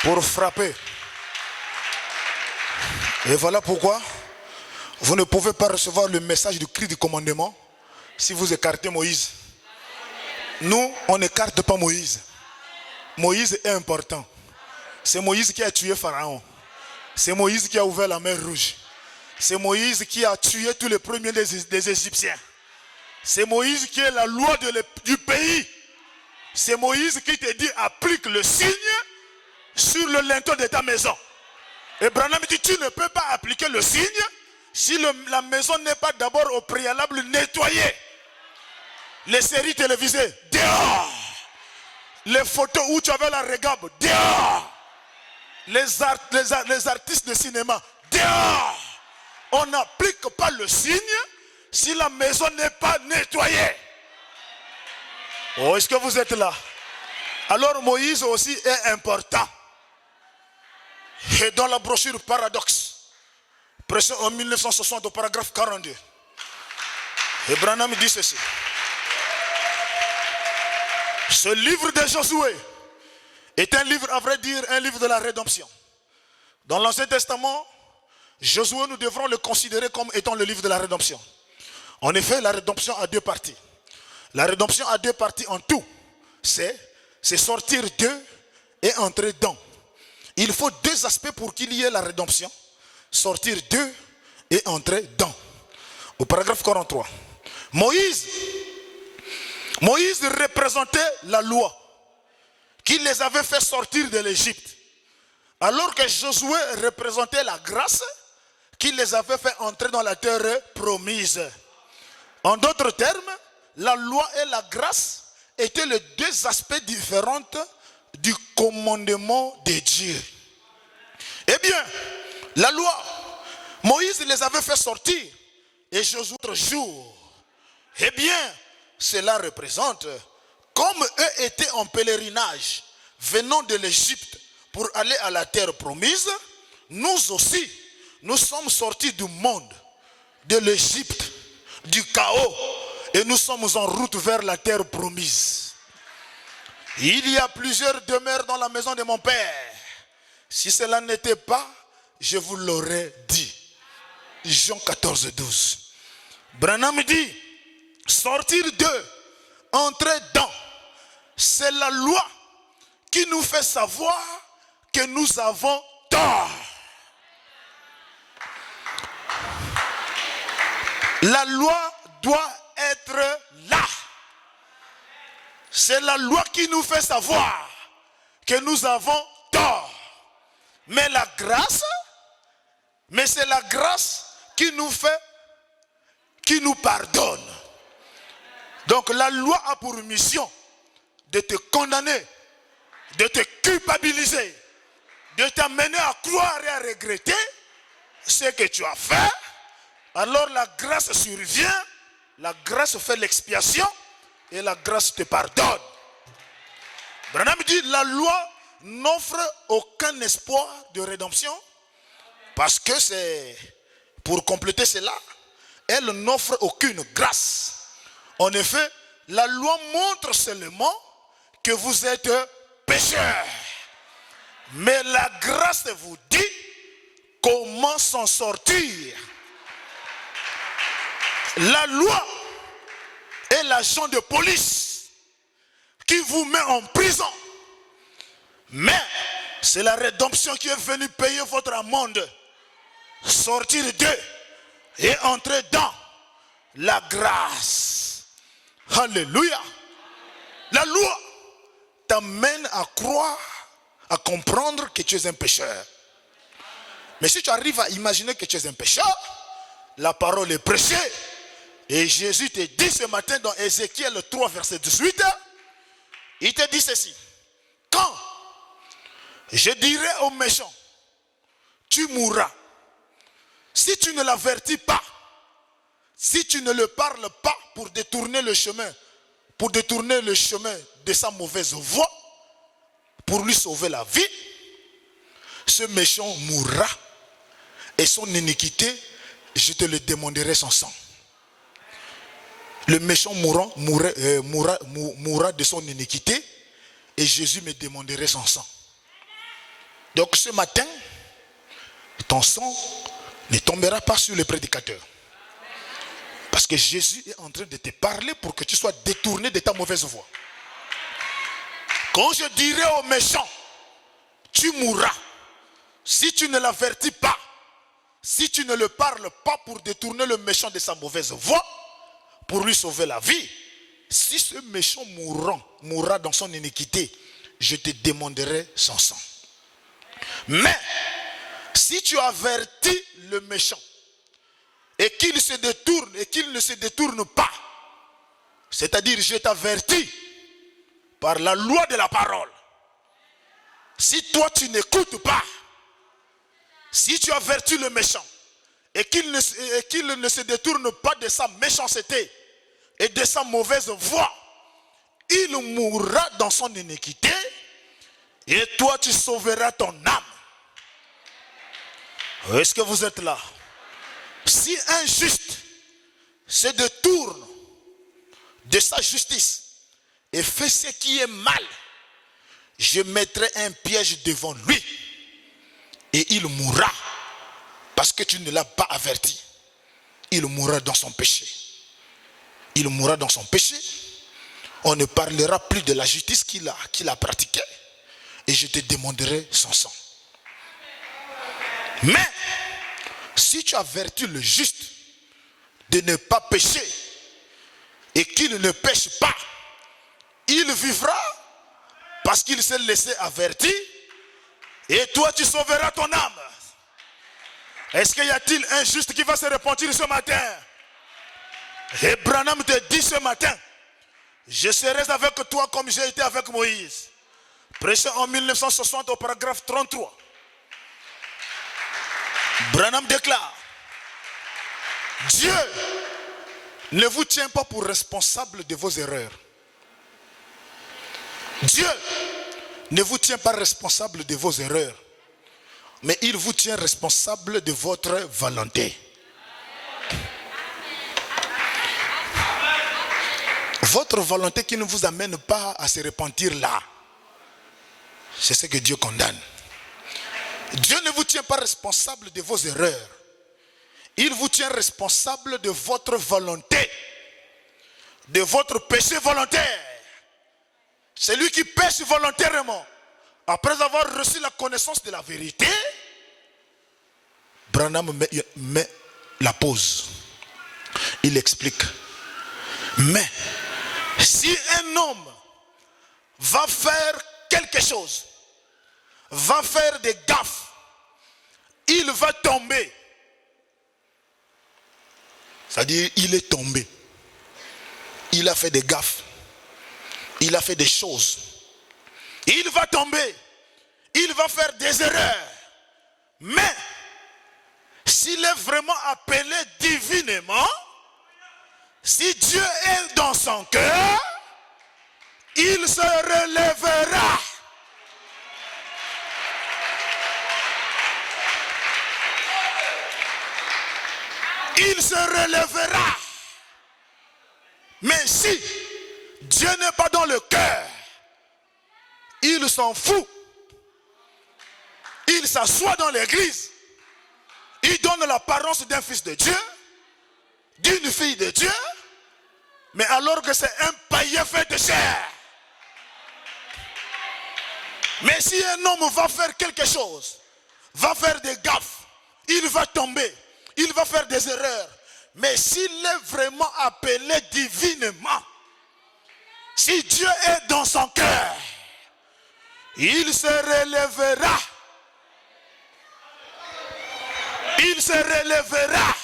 Pour frapper. Et voilà pourquoi vous ne pouvez pas recevoir le message du cri du commandement si vous écartez Moïse. Nous, on n'écarte pas Moïse. Moïse est important. C'est Moïse qui a tué Pharaon. C'est Moïse qui a ouvert la mer Rouge. C'est Moïse qui a tué tous les premiers des Égyptiens. C'est Moïse qui est la loi du pays. C'est Moïse qui te dit applique le signe sur le linteau de ta maison. Et Branham dit tu ne peux pas appliquer le signe si la maison n'est pas d'abord au préalable nettoyée. Les séries télévisées, dehors. Les photos où tu avais la regarde, dehors. Les artistes de cinéma, dehors. On n'applique pas le signe si la maison n'est pas nettoyée. Oh, est-ce que vous êtes là? Alors Moïse aussi est important. Et dans la brochure Paradoxe, pressée en 1960 au paragraphe 42, et Branham dit ceci. Ce livre de Josué est un livre, à vrai dire, un livre de la rédemption. Dans l'Ancien Testament, Josué, nous devrons le considérer comme étant le livre de la rédemption. En effet, la rédemption a deux parties. La rédemption a deux parties en tout. C'est sortir d'eux et entrer dans. Il faut deux aspects pour qu'il y ait la rédemption. Sortir d'eux et entrer dans. Au paragraphe 43. Moïse représentait la loi qui les avait fait sortir de l'Égypte. Alors que Josué représentait la grâce qui les avait fait entrer dans la terre promise. En d'autres termes, la loi et la grâce étaient les deux aspects différents du commandement de Dieu. Eh bien, la loi, Moïse les avait fait sortir et Josué autre jour. Eh bien, cela représente, comme eux étaient en pèlerinage venant de l'Égypte pour aller à la terre promise, nous aussi, nous sommes sortis du monde, de l'Égypte, du chaos, et nous sommes en route vers la terre promise. Il y a plusieurs demeures dans la maison de mon Père. Si cela n'était pas, je vous l'aurais dit. Jean 14, 12. Branham dit, sortir d'eux, entrer dans, c'est la loi qui nous fait savoir que nous avons tort. La loi doit être là. C'est la loi qui nous fait savoir que nous avons tort. Mais la grâce, c'est la grâce qui nous fait, qui nous pardonne. Donc la loi a pour mission de te condamner, de te culpabiliser, de t'amener à croire et à regretter ce que tu as fait. Alors la grâce survient, la grâce fait l'expiation et la grâce te pardonne. Branham dit la loi n'offre aucun espoir de rédemption parce que c'est pour compléter cela, elle n'offre aucune grâce. En effet, la loi montre seulement que vous êtes pécheurs. Mais la grâce vous dit comment s'en sortir. La loi est l'agent de police qui vous met en prison. Mais c'est la rédemption qui est venue payer votre amende. Sortir d'eux et entrer dans la grâce. Alléluia. La loi t'amène à croire, à comprendre que tu es un pécheur. Mais si tu arrives à imaginer que tu es un pécheur, la parole est prêchée. Et Jésus te dit ce matin dans Ézéchiel 3, verset 18, il te dit ceci. Quand je dirai aux méchants, tu mourras, si tu ne l'avertis pas, si tu ne le parles pas pour détourner le chemin de sa mauvaise voie, pour lui sauver la vie, ce méchant mourra et son iniquité, je te le demanderai son sang. Le méchant mourra de son iniquité et Jésus me demanderait son sang. Donc ce matin, ton sang ne tombera pas sur le prédicateur. Parce que Jésus est en train de te parler pour que tu sois détourné de ta mauvaise voie. Quand je dirai au méchant, tu mourras, si tu ne l'avertis pas, si tu ne le parles pas pour détourner le méchant de sa mauvaise voie, pour lui sauver la vie, si ce méchant mourra dans son iniquité, je te demanderai son sang. Mais, si tu avertis le méchant, et qu'il se détourne, et qu'il ne se détourne pas, c'est-à-dire je t'avertis par la loi de la parole, si toi tu n'écoutes pas, si tu avertis le méchant, et qu'il ne se détourne pas de sa méchanceté et de sa mauvaise voie, il mourra dans son iniquité et toi tu sauveras ton âme. Est-ce que vous êtes là? Si un juste se détourne de sa justice et fait ce qui est mal, je mettrai un piège devant lui et il mourra parce que tu ne l'as pas averti. Il mourra dans son péché. Il mourra dans son péché. On ne parlera plus de la justice qu'il a pratiquée et je te demanderai son sang. Mais si tu avertis le juste de ne pas pécher et qu'il ne pêche pas, il vivra parce qu'il s'est laissé avertir et toi tu sauveras ton âme. Est-ce qu'il y a-t-il un juste qui va se repentir ce matin? Et Branham te dit ce matin, je serai avec toi comme j'ai été avec Moïse. Prêché en 1960 au paragraphe 33. Branham déclare, Dieu ne vous tient pas pour responsable de vos erreurs. Dieu ne vous tient pas responsable de vos erreurs, mais il vous tient responsable de votre volonté. Votre volonté qui ne vous amène pas à se repentir là, c'est ce que Dieu condamne. Dieu ne vous tient pas responsable de vos erreurs. Il vous tient responsable de votre volonté, de votre péché volontaire. C'est lui qui pêche volontairement. Après avoir reçu la connaissance de la vérité, Branham met la pause. Il explique. Mais si un homme va faire quelque chose, va faire des gaffes, il va tomber. C'est-à-dire, il est tombé. Il a fait des gaffes. Il a fait des choses. Il va tomber. Il va faire des erreurs. Mais, s'il est vraiment appelé divinement, si Dieu est dans son cœur, il se relèvera. Il se relèvera. Mais si Dieu n'est pas dans le cœur, il s'en fout. Il s'assoit dans l'église. Il donne l'apparence d'un fils de Dieu, d'une fille de Dieu, mais alors que c'est un païen fait de chair. Mais si un homme va faire quelque chose, va faire des gaffes, il va tomber, il va faire des erreurs. Mais s'il est vraiment appelé divinement, si Dieu est dans son cœur, il se relèvera. Il se relèvera.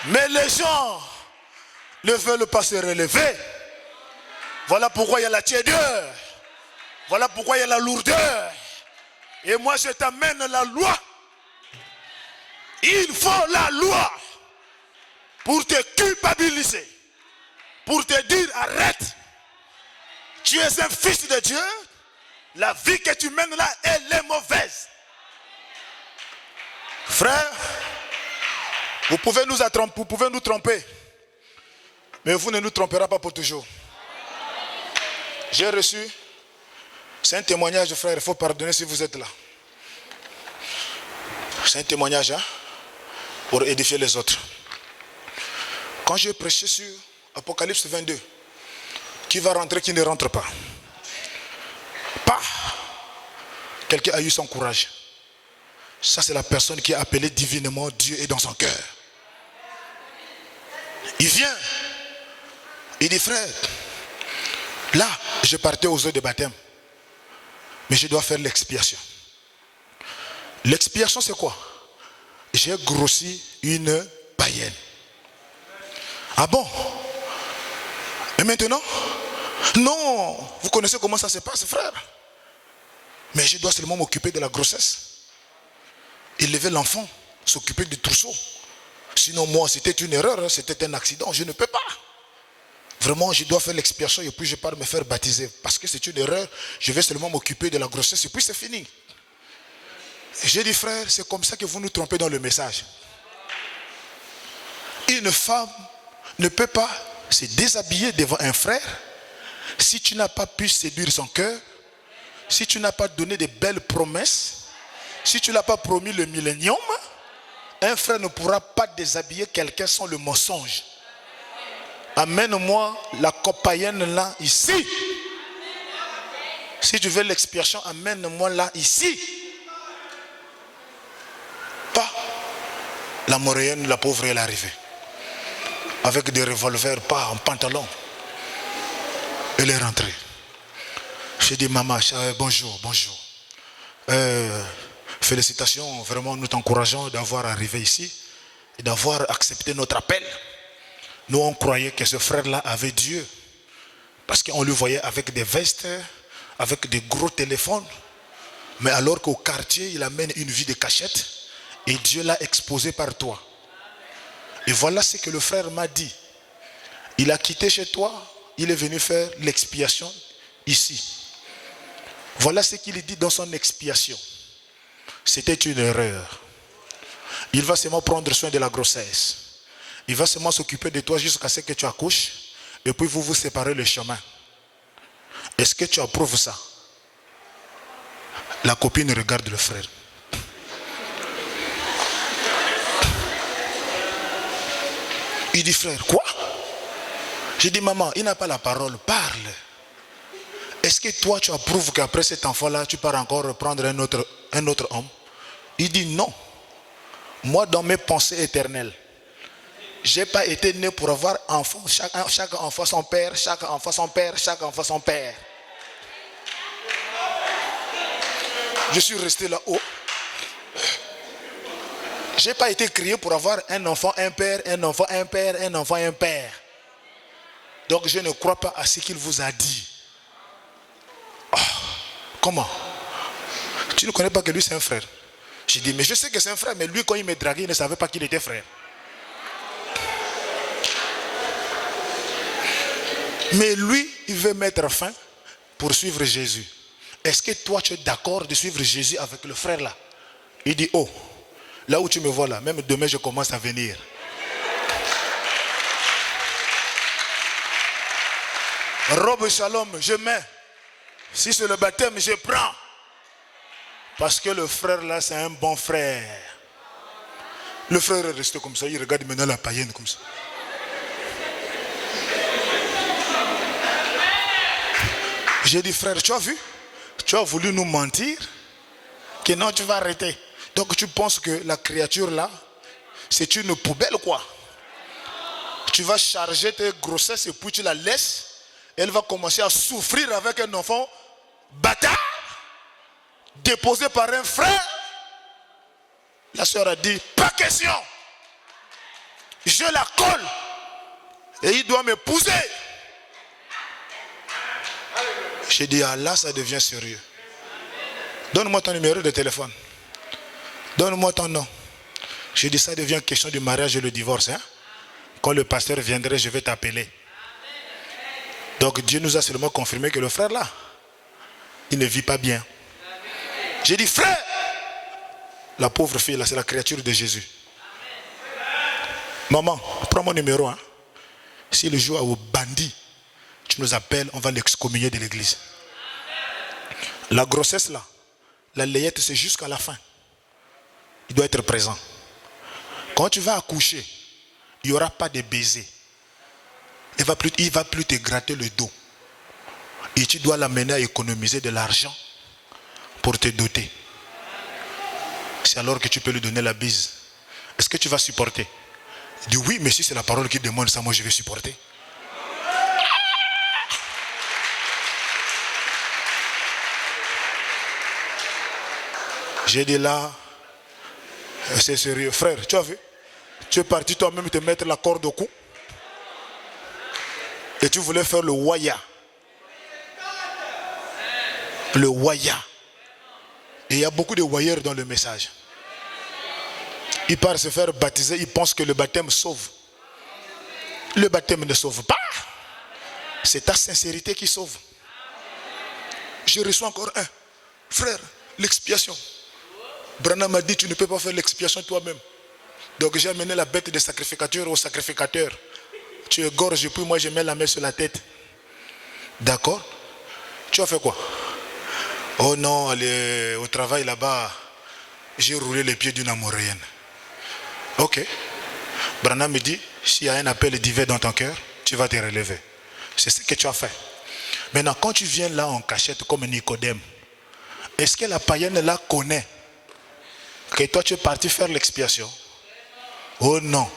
Mais les gens ne veulent pas se relever. Voilà pourquoi il y a la tiédeur. Voilà pourquoi il y a la lourdeur. Et moi je t'amène la loi. Il faut la loi pour te culpabiliser, pour te dire arrête. Tu es un fils de Dieu. La vie que tu mènes là, elle est mauvaise. Frère, vous pouvez nous tromper, mais vous ne nous tromperez pas pour toujours. J'ai reçu, c'est un témoignage, frère, il faut pardonner si vous êtes là. C'est un témoignage pour édifier les autres. Quand j'ai prêché sur Apocalypse 22, qui va rentrer, qui ne rentre pas. Quelqu'un a eu son courage. Ça, c'est la personne qui a appelé divinement Dieu est dans son cœur. Il vient. Il dit, frère, là, je partais aux eaux de baptême. Mais je dois faire l'expiation. L'expiation, c'est quoi? J'ai grossi une païenne. Ah bon? Et maintenant? Non, vous connaissez comment ça se passe, frère. Mais je dois seulement m'occuper de la grossesse. Élever l'enfant, s'occuper du trousseau. Sinon, moi, c'était une erreur, c'était un accident, je ne peux pas. Vraiment, je dois faire l'expiation et puis je pars me faire baptiser. Parce que c'est une erreur, je vais seulement m'occuper de la grossesse et puis c'est fini. J'ai dit, frère, c'est comme ça que vous nous trompez dans le message. Une femme ne peut pas Se déshabiller devant un frère, si tu n'as pas pu séduire son cœur, si tu n'as pas donné de belles promesses, si tu n'as pas promis le millénium, un frère ne pourra pas déshabiller quelqu'un sans le mensonge. Amène-moi la copaïenne là, ici. Si tu veux l'expiation, amène-moi là, ici. Pas la moréenne, la pauvre, elle est arrivée. Avec des revolvers, pas en pantalon. Elle est rentrée. J'ai dit, maman, bonjour, bonjour. Félicitations, vraiment nous t'encourageons d'avoir arrivé ici et d'avoir accepté notre appel. Nous on croyait que ce frère-là avait Dieu. Parce qu'on le voyait avec des vestes, avec des gros téléphones. Mais alors qu'au quartier, il amène une vie de cachette. Et Dieu l'a exposé par toi. Et voilà ce que le frère m'a dit. Il a quitté chez toi, il est venu faire l'expiation ici. Voilà ce qu'il dit dans son expiation. C'était une erreur. Il va seulement prendre soin de la grossesse. Il va seulement s'occuper de toi jusqu'à ce que tu accouches. Et puis vous vous séparez le chemin. Est-ce que tu approuves ça? La copine regarde le frère. Il dit, frère, quoi? J'ai dit, maman, il n'a pas la parole, parle. Est-ce que toi, tu approuves qu'après cet enfant-là, tu pars encore reprendre un autre homme? Il dit, non. Moi, dans mes pensées éternelles, je n'ai pas été né pour avoir enfant. Chaque enfant son père, chaque enfant son père, chaque enfant son père. Je suis resté là-haut. Je n'ai pas été créé pour avoir un enfant, un père, un enfant, un père, un enfant, un père. Donc je ne crois pas à ce qu'il vous a dit. Oh, comment? Tu ne connais pas que lui c'est un frère? J'ai dit, mais je sais que c'est un frère, mais lui quand il me draguait, il ne savait pas qu'il était frère. Mais lui, il veut mettre fin pour suivre Jésus. Est-ce que toi tu es d'accord de suivre Jésus avec le frère là? Il dit, oh, là où tu me vois là, même demain je commence à venir. Robe shalom, je mets. Si c'est le baptême, je prends. Parce que le frère là, c'est un bon frère. Le frère est resté comme ça, il regarde maintenant la païenne comme ça. J'ai dit, frère, tu as vu? Tu as voulu nous mentir? Que non, tu vas arrêter. Donc tu penses que la créature là, c'est une poubelle quoi? Tu vas charger tes grossesses et puis tu la laisses. Elle va commencer à souffrir avec un enfant bâtard, déposé par un frère. La soeur a dit, pas question. Je la colle. Et il doit m'épouser. J'ai dit, ah là, ça devient sérieux. Donne-moi ton numéro de téléphone. Donne-moi ton nom. J'ai dit, ça devient question du mariage et le divorce. Hein? Quand le pasteur viendrait, je vais t'appeler. Donc Dieu nous a seulement confirmé que le frère là, il ne vit pas bien. J'ai dit, frère, la pauvre fille là, c'est la créature de Jésus. Maman, prends mon numéro. Hein. Si le jour au bandit, tu nous appelles, on va l'excommunier de l'église. La grossesse là, la layette c'est jusqu'à la fin. Il doit être présent. Quand tu vas accoucher, il n'y aura pas de baiser. Il ne va plus te gratter le dos. Et tu dois l'amener à économiser de l'argent pour te doter. C'est alors que tu peux lui donner la bise. Est-ce que tu vas supporter? Il dit oui, mais si c'est la parole qui demande ça, moi je vais supporter. J'ai dit là, c'est sérieux. Frère, tu as vu? Tu es parti toi-même te mettre la corde au cou. Et tu voulais faire le waya. Le waya. Et il y a beaucoup de wayers dans le message. Ils partent se faire baptiser, ils pensent que le baptême sauve. Le baptême ne sauve pas. C'est ta sincérité qui sauve. Je reçois encore un. Frère, l'expiation. Branham m'a dit, tu ne peux pas faire l'expiation toi-même. Donc j'ai amené la bête de sacrificateur au sacrificateur. tu égorges et puis moi je mets la main sur la tête. D'accord? Tu as fait quoi? Oh non, au travail là-bas, j'ai roulé les pieds d'une amoréenne. Ok. Branham me dit, s'il y a un appel divin dans ton cœur, tu vas te relever. C'est ce que tu as fait. Maintenant, quand tu viens là en cachette comme Nicodème, est-ce que la païenne là connaît que toi tu es parti faire l'expiation? Oh non.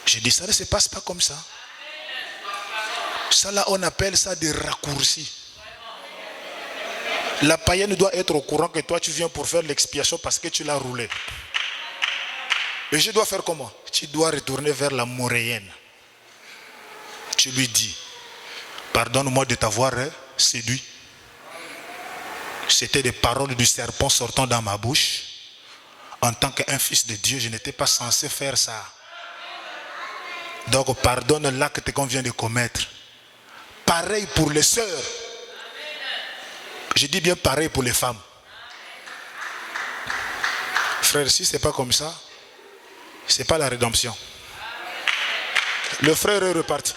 J'ai dit, ça ne se passe pas comme ça. Ça là, on appelle ça des raccourcis. La païenne doit être au courant que toi tu viens pour faire l'expiation parce que tu l'as roulé. Et je dois faire comment? Tu dois retourner vers la moréenne. Tu lui dis, pardonne-moi de t'avoir séduit. C'était des paroles du serpent sortant dans ma bouche. En tant qu'un fils de Dieu, je n'étais pas censé faire ça. Donc pardonne l'acte qu'on vient de commettre. Pareil pour les sœurs. Je dis bien pareil pour les femmes. Frère, si ce n'est pas comme ça, ce n'est pas la rédemption. Le frère est reparti.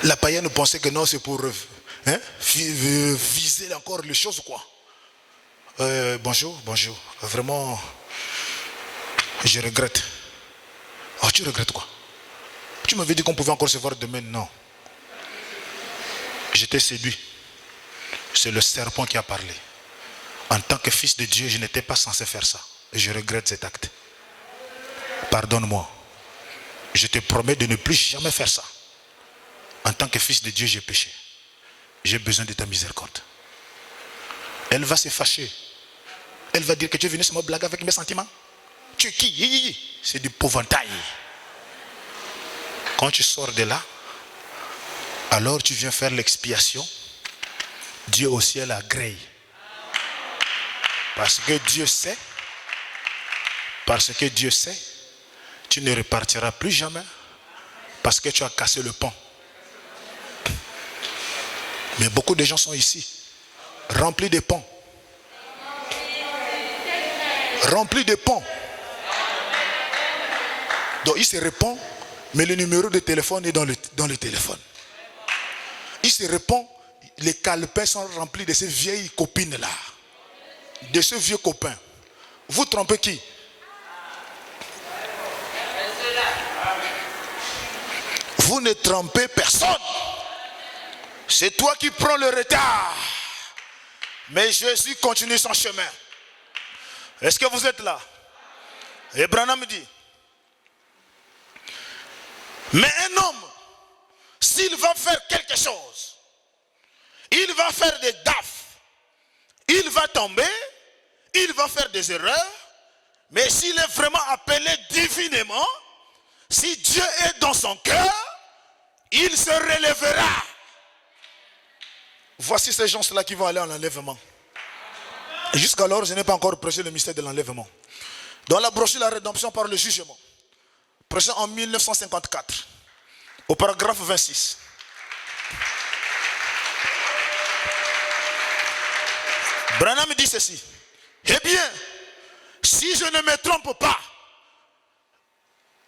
La païenne pensait que non, c'est pour viser encore les choses, quoi. Bonjour. Vraiment, je regrette. Oh, tu regrettes quoi? Tu m'avais dit qu'on pouvait encore se voir demain. Non. J'étais séduit. C'est le serpent qui a parlé. En tant que fils de Dieu, je n'étais pas censé faire ça. Et je regrette cet acte. Pardonne-moi. Je te promets de ne plus jamais faire ça. En tant que fils de Dieu, j'ai péché. J'ai besoin de ta miséricorde. Elle va se fâcher. Elle va dire que tu es venu se me blaguer avec mes sentiments. Tu es qui? C'est du povantail. Quand tu sors de là, alors tu viens faire l'expiation. Dieu au ciel agrée. Parce que Dieu sait, tu ne repartiras plus jamais parce que tu as cassé le pont. Mais beaucoup de gens sont ici, remplis de ponts. Remplis de ponts. Donc il se répond, mais le numéro de téléphone est dans le téléphone. Il se répond, les calepins sont remplis de ces vieilles copines-là. De ce vieux copain. Vous trompez qui? Vous ne trompez personne. C'est toi qui prends le retard. Mais Jésus continue son chemin. Est-ce que vous êtes là? Et Branham dit, mais un homme, s'il va faire quelque chose, il va faire des gaffes, il va tomber, il va faire des erreurs, mais s'il est vraiment appelé divinement, si Dieu est dans son cœur, il se relèvera. Voici ces gens-là qui vont aller en enlèvement. Jusqu'alors, je n'ai pas encore prêché le mystère de l'enlèvement. Dans la brochure La Rédemption par le jugement, prêché en 1954, au paragraphe 26. Branham dit ceci. Eh bien, si je ne me trompe pas,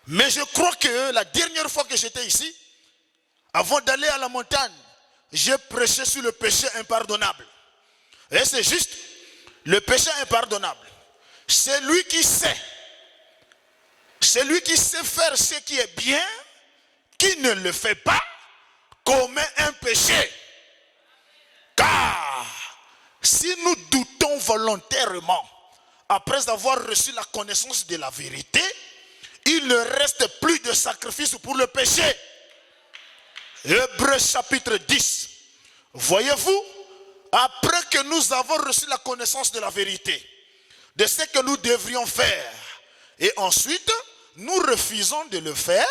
mais je crois que la dernière fois que j'étais ici, avant d'aller à la montagne, j'ai prêché sur le péché impardonnable. Et c'est juste, le péché impardonnable, c'est lui qui sait faire ce qui est bien, qui ne le fait pas, commet un péché. Car si nous doutons volontairement, après avoir reçu la connaissance de la vérité, il ne reste plus de sacrifice pour le péché. Hébreux chapitre 10. Voyez-vous, après que nous avons reçu la connaissance de la vérité, de ce que nous devrions faire, et ensuite nous refusons de le faire,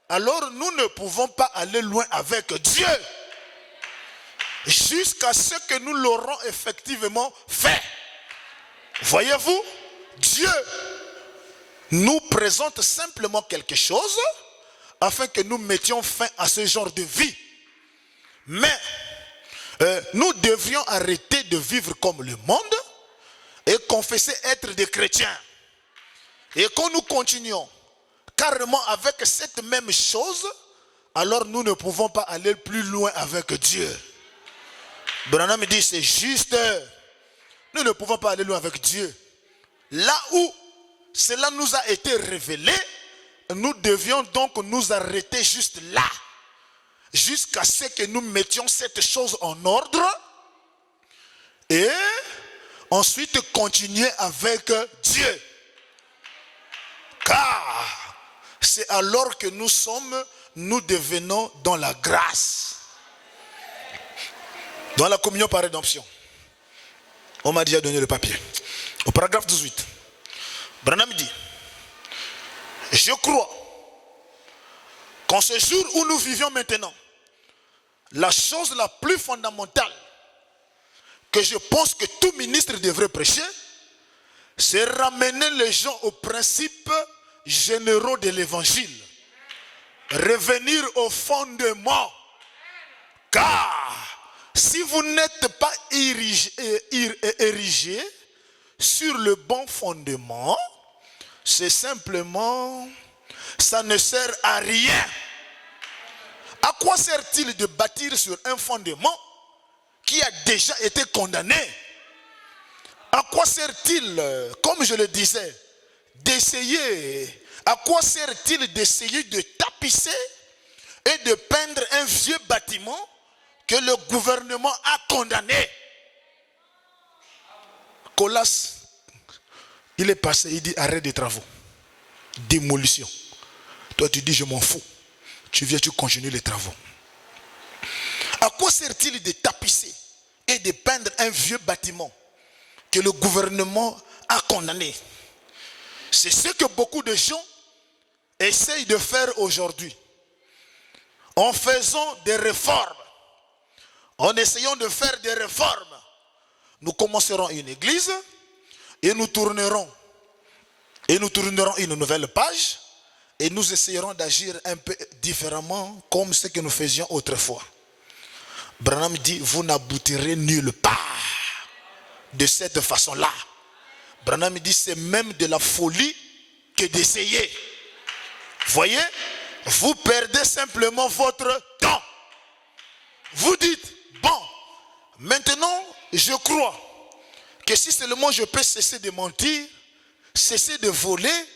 alors nous ne pouvons pas aller loin avec Dieu, jusqu'à ce que nous l'aurons effectivement fait. Voyez-vous, Dieu nous présente simplement quelque chose afin que nous mettions fin à ce genre de vie. Mais nous devrions arrêter de vivre comme le monde et confesser être des chrétiens. Et quand nous continuons, carrément avec cette même chose, alors nous ne pouvons pas aller plus loin avec Dieu. Branham dit c'est juste, nous ne pouvons pas aller loin avec Dieu. Là où cela nous a été révélé, nous devions donc nous arrêter juste là, jusqu'à ce que nous mettions cette chose en ordre et ensuite continuer avec Dieu. Car c'est alors que nous devenons dans la grâce, dans la communion par rédemption. On m'a déjà donné le papier. Au paragraphe 18, Branham dit: je crois qu'en ce jour où nous vivions maintenant, la chose la plus fondamentale que je pense que tout ministre devrait prêcher, c'est ramener les gens aux principes généraux de l'évangile. Revenir au fondement. Car si vous n'êtes pas érigé sur le bon fondement, c'est simplement, ça ne sert à rien. À quoi sert-il de bâtir sur un fondement qui a déjà été condamné? À quoi sert-il, comme je le disais, d'essayer, à quoi sert-il d'essayer de tapisser et de peindre un vieux bâtiment que le gouvernement a condamné? Colas, il est passé, il dit arrêt des travaux, démolition. Toi tu dis je m'en fous, tu viens, tu continues les travaux. À quoi sert-il de tapisser et de peindre un vieux bâtiment que le gouvernement a condamné? C'est ce que beaucoup de gens essayent de faire aujourd'hui. En faisant des réformes, en essayant de faire des réformes, nous commencerons une église et nous tournerons une nouvelle page et nous essayerons d'agir un peu différemment comme ce que nous faisions autrefois. Branham dit, vous n'aboutirez nulle part de cette façon-là. Branham dit, c'est même de la folie que d'essayer. Voyez, vous perdez simplement votre temps. Vous dites, bon, maintenant, je crois que si seulement je peux cesser de mentir, cesser de voler,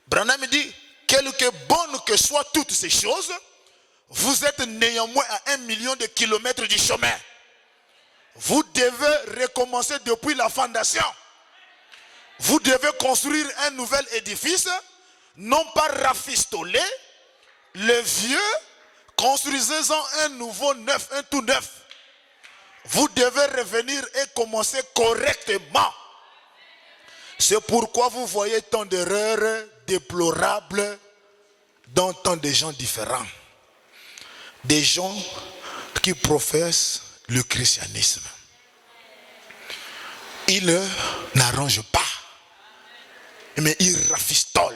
Branham dit, quelque bonnes que soient toutes ces choses, vous êtes néanmoins à 1 million de kilomètres du chemin. Vous devez recommencer depuis la fondation. Vous devez construire un nouvel édifice, non pas rafistoler le vieux, construisez-en un nouveau neuf, un tout neuf. Vous devez revenir et commencer correctement. C'est pourquoi vous voyez tant d'erreurs déplorables dans tant de gens différents. Des gens qui professent le christianisme. Ils n'arrangent pas, mais ils rafistolent.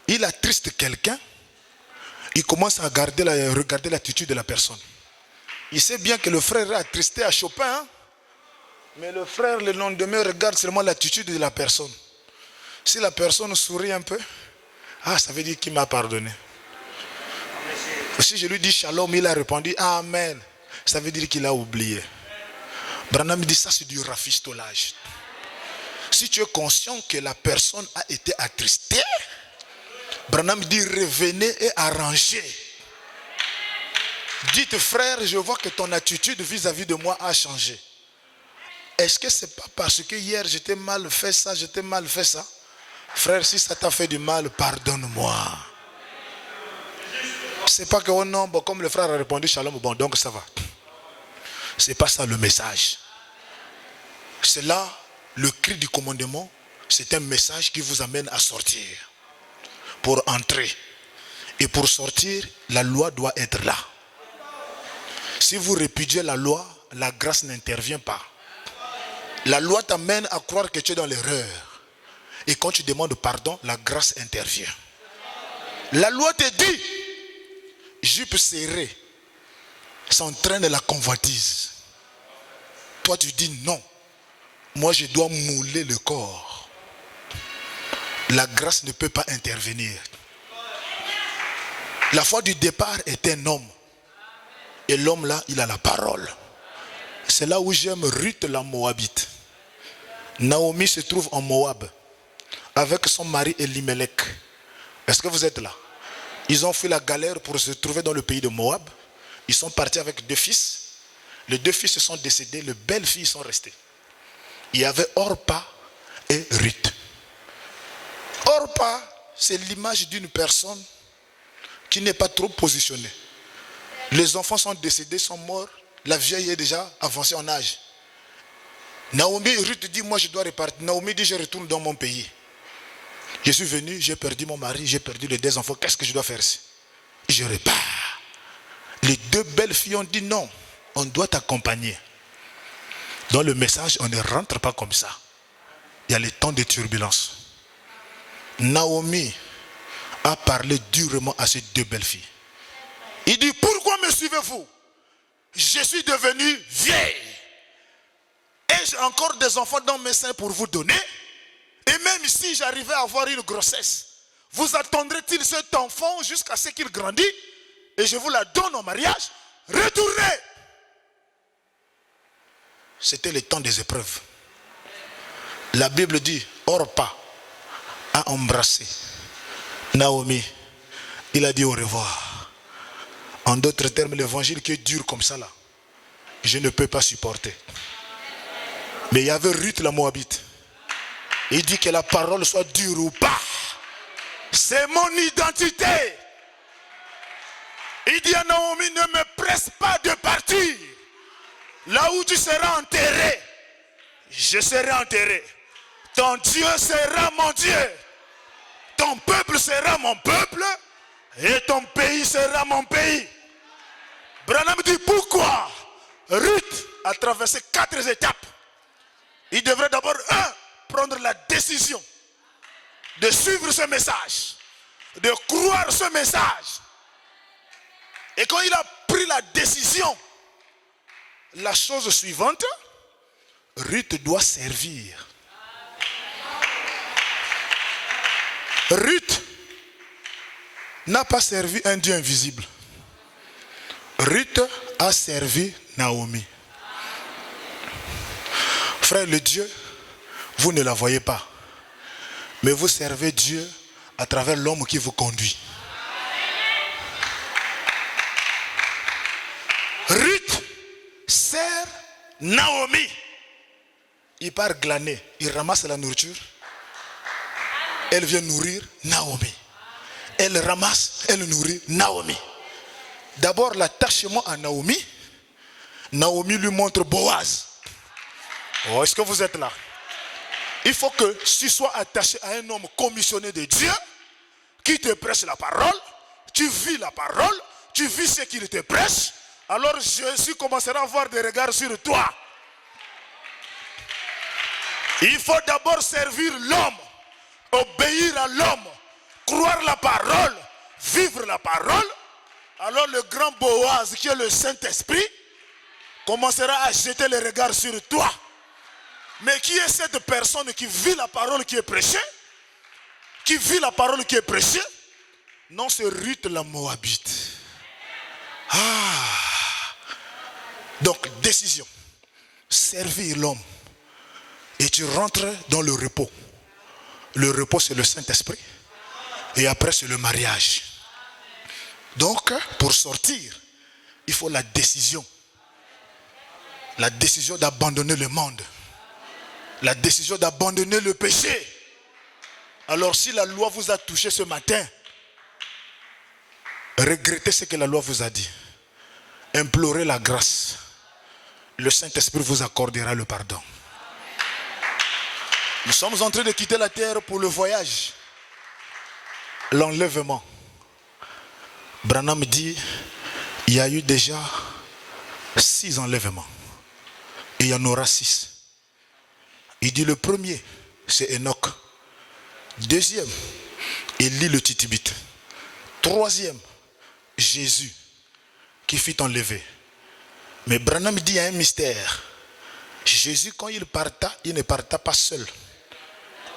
Il attriste quelqu'un, il commence à regarder l'attitude de la personne. Il sait bien que le frère est attristé à Chopin, hein? Mais le frère le lendemain regarde seulement l'attitude de la personne. Si la personne sourit un peu, ah, ça veut dire qu'il m'a pardonné. Si je lui dis shalom, il a répondu amen, ça veut dire qu'il a oublié. Branham dit ça, c'est du rafistolage. Si tu es conscient que la personne a été attristée, Branham dit revenez et arrangez. Dites frère, je vois que ton attitude vis-à-vis de moi a changé. Est-ce que c'est pas parce que hier j'étais mal fait ça, Frère, si ça t'a fait du mal, pardonne-moi. C'est pas que oh non, bon, comme le frère a répondu shalom, bon donc ça va. C'est pas ça le message. C'est là le cri du commandement. C'est un message qui vous amène à sortir. Pour entrer et pour sortir, la loi doit être là. Si vous répudiez la loi, la grâce n'intervient pas. La loi t'amène à croire que tu es dans l'erreur. Et quand tu demandes pardon, la grâce intervient. La loi te dit, jupe serrée, s'entraîne la convoitise. Toi tu dis non, moi je dois mouler le corps. la grâce ne peut pas intervenir. La foi du départ est un homme. Et l'homme là, il a la parole. C'est là où j'aime Ruth la Moabite. Naomi se trouve en Moab avec son mari Elimelech. Est-ce que vous êtes là? Ils ont fait la galère pour se trouver dans le pays de Moab. Ils sont partis avec 2 fils. Les 2 fils se sont décédés, les belles filles sont restées. Il y avait Orpa et Ruth. Orpa, c'est l'image d'une personne qui n'est pas trop positionnée. Les enfants sont décédés, sont morts. La vieille est déjà avancée en âge. Naomi, Ruth dit, moi je dois repartir. Naomi dit, je retourne dans mon pays. Je suis venu, j'ai perdu mon mari, j'ai perdu les 2 enfants. Qu'est-ce que je dois faire ici? Je repars. Les 2 belles filles ont dit non, on doit t'accompagner. Dans le message, on ne rentre pas comme ça. Il y a les temps de turbulence. Naomi a parlé durement à ces 2 belles filles. Il dit, pourquoi me suivez-vous? Je suis devenu vieille. Et j'ai encore des enfants dans mes seins pour vous donner. Et même si j'arrivais à avoir une grossesse, vous attendrez-il cet enfant jusqu'à ce qu'il grandisse et je vous la donne en mariage? Retournez. C'était le temps des épreuves. La Bible dit, Orpa a embrassé Naomi. Il a dit au revoir. En d'autres termes, l'évangile qui est dur comme ça là, je ne peux pas supporter. Mais il y avait Ruth la Moabite. Il dit que la parole soit dure ou pas. C'est mon identité. Il dit à Naomi, ne me presse pas de partir. Là où tu seras enterré, je serai enterré. Ton Dieu sera mon Dieu. Ton peuple sera mon peuple. Et ton pays sera mon pays. Branham dit pourquoi Ruth a traversé 4 étapes. Il devrait d'abord, prendre la décision de suivre ce message, de croire ce message. Et quand il a pris la décision, la chose suivante, Ruth doit servir. Ruth n'a pas servi un Dieu invisible. Ruth a servi Naomi. Frère, le Dieu, vous ne la voyez pas. Mais vous servez Dieu à travers l'homme qui vous conduit. Ruth sert Naomi. Il part glaner, il ramasse la nourriture. Elle vient nourrir Naomi. Elle ramasse, elle nourrit Naomi. D'abord l'attachement à Naomi. Naomi lui montre Boaz. Oh, est-ce que vous êtes là? Il faut que tu sois attaché à un homme commissionné de Dieu qui te prêche la parole. Tu vis la parole, tu vis ce qu'il te prêche. Alors Jésus commencera à avoir des regards sur toi. Il faut d'abord servir l'homme, obéir à l'homme, croire la parole, vivre la parole. Alors le grand Boaz, qui est le Saint-Esprit, commencera à jeter les regards sur toi. Mais qui est cette personne qui vit la parole qui est prêchée? Qui vit la parole qui est prêchée? Non, c'est Ruth la Moabite. Donc, décision. Servir l'homme. Et tu rentres dans le repos. Le repos, c'est le Saint-Esprit. Et après, c'est le mariage. Donc, pour sortir, il faut la décision. La décision d'abandonner le monde. La décision d'abandonner le péché. Alors si la loi vous a touché ce matin, regrettez ce que la loi vous a dit. Implorez la grâce. Le Saint-Esprit vous accordera le pardon. Nous sommes en train de quitter la terre pour le voyage. L'enlèvement. Branham dit, il y a eu déjà 6 enlèvements. Et il y en aura 6. Il dit le premier, c'est Enoch. Deuxième, Élie le Titibite. Troisième, Jésus, qui fut enlevé. Mais Branham dit, il y a un mystère. Jésus, quand il parta, il ne parta pas seul.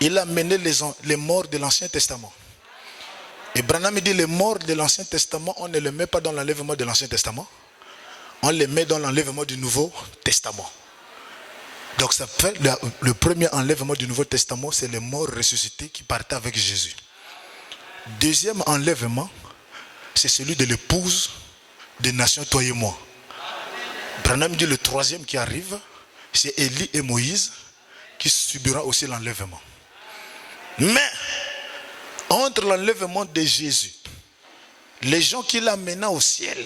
il a mené les morts de l'Ancien Testament. Et Branham dit les morts de l'Ancien Testament, on ne les met pas dans l'enlèvement de l'Ancien Testament. On les met dans l'enlèvement du Nouveau Testament. Donc ça fait le premier enlèvement du Nouveau Testament, c'est les morts ressuscités qui partaient avec Jésus. Deuxième enlèvement, c'est celui de l'épouse des nations, toi et moi. Branham dit le troisième qui arrive, c'est Élie et Moïse qui subira aussi l'enlèvement. Mais entre l'enlèvement de Jésus, les gens qu'il amena au ciel,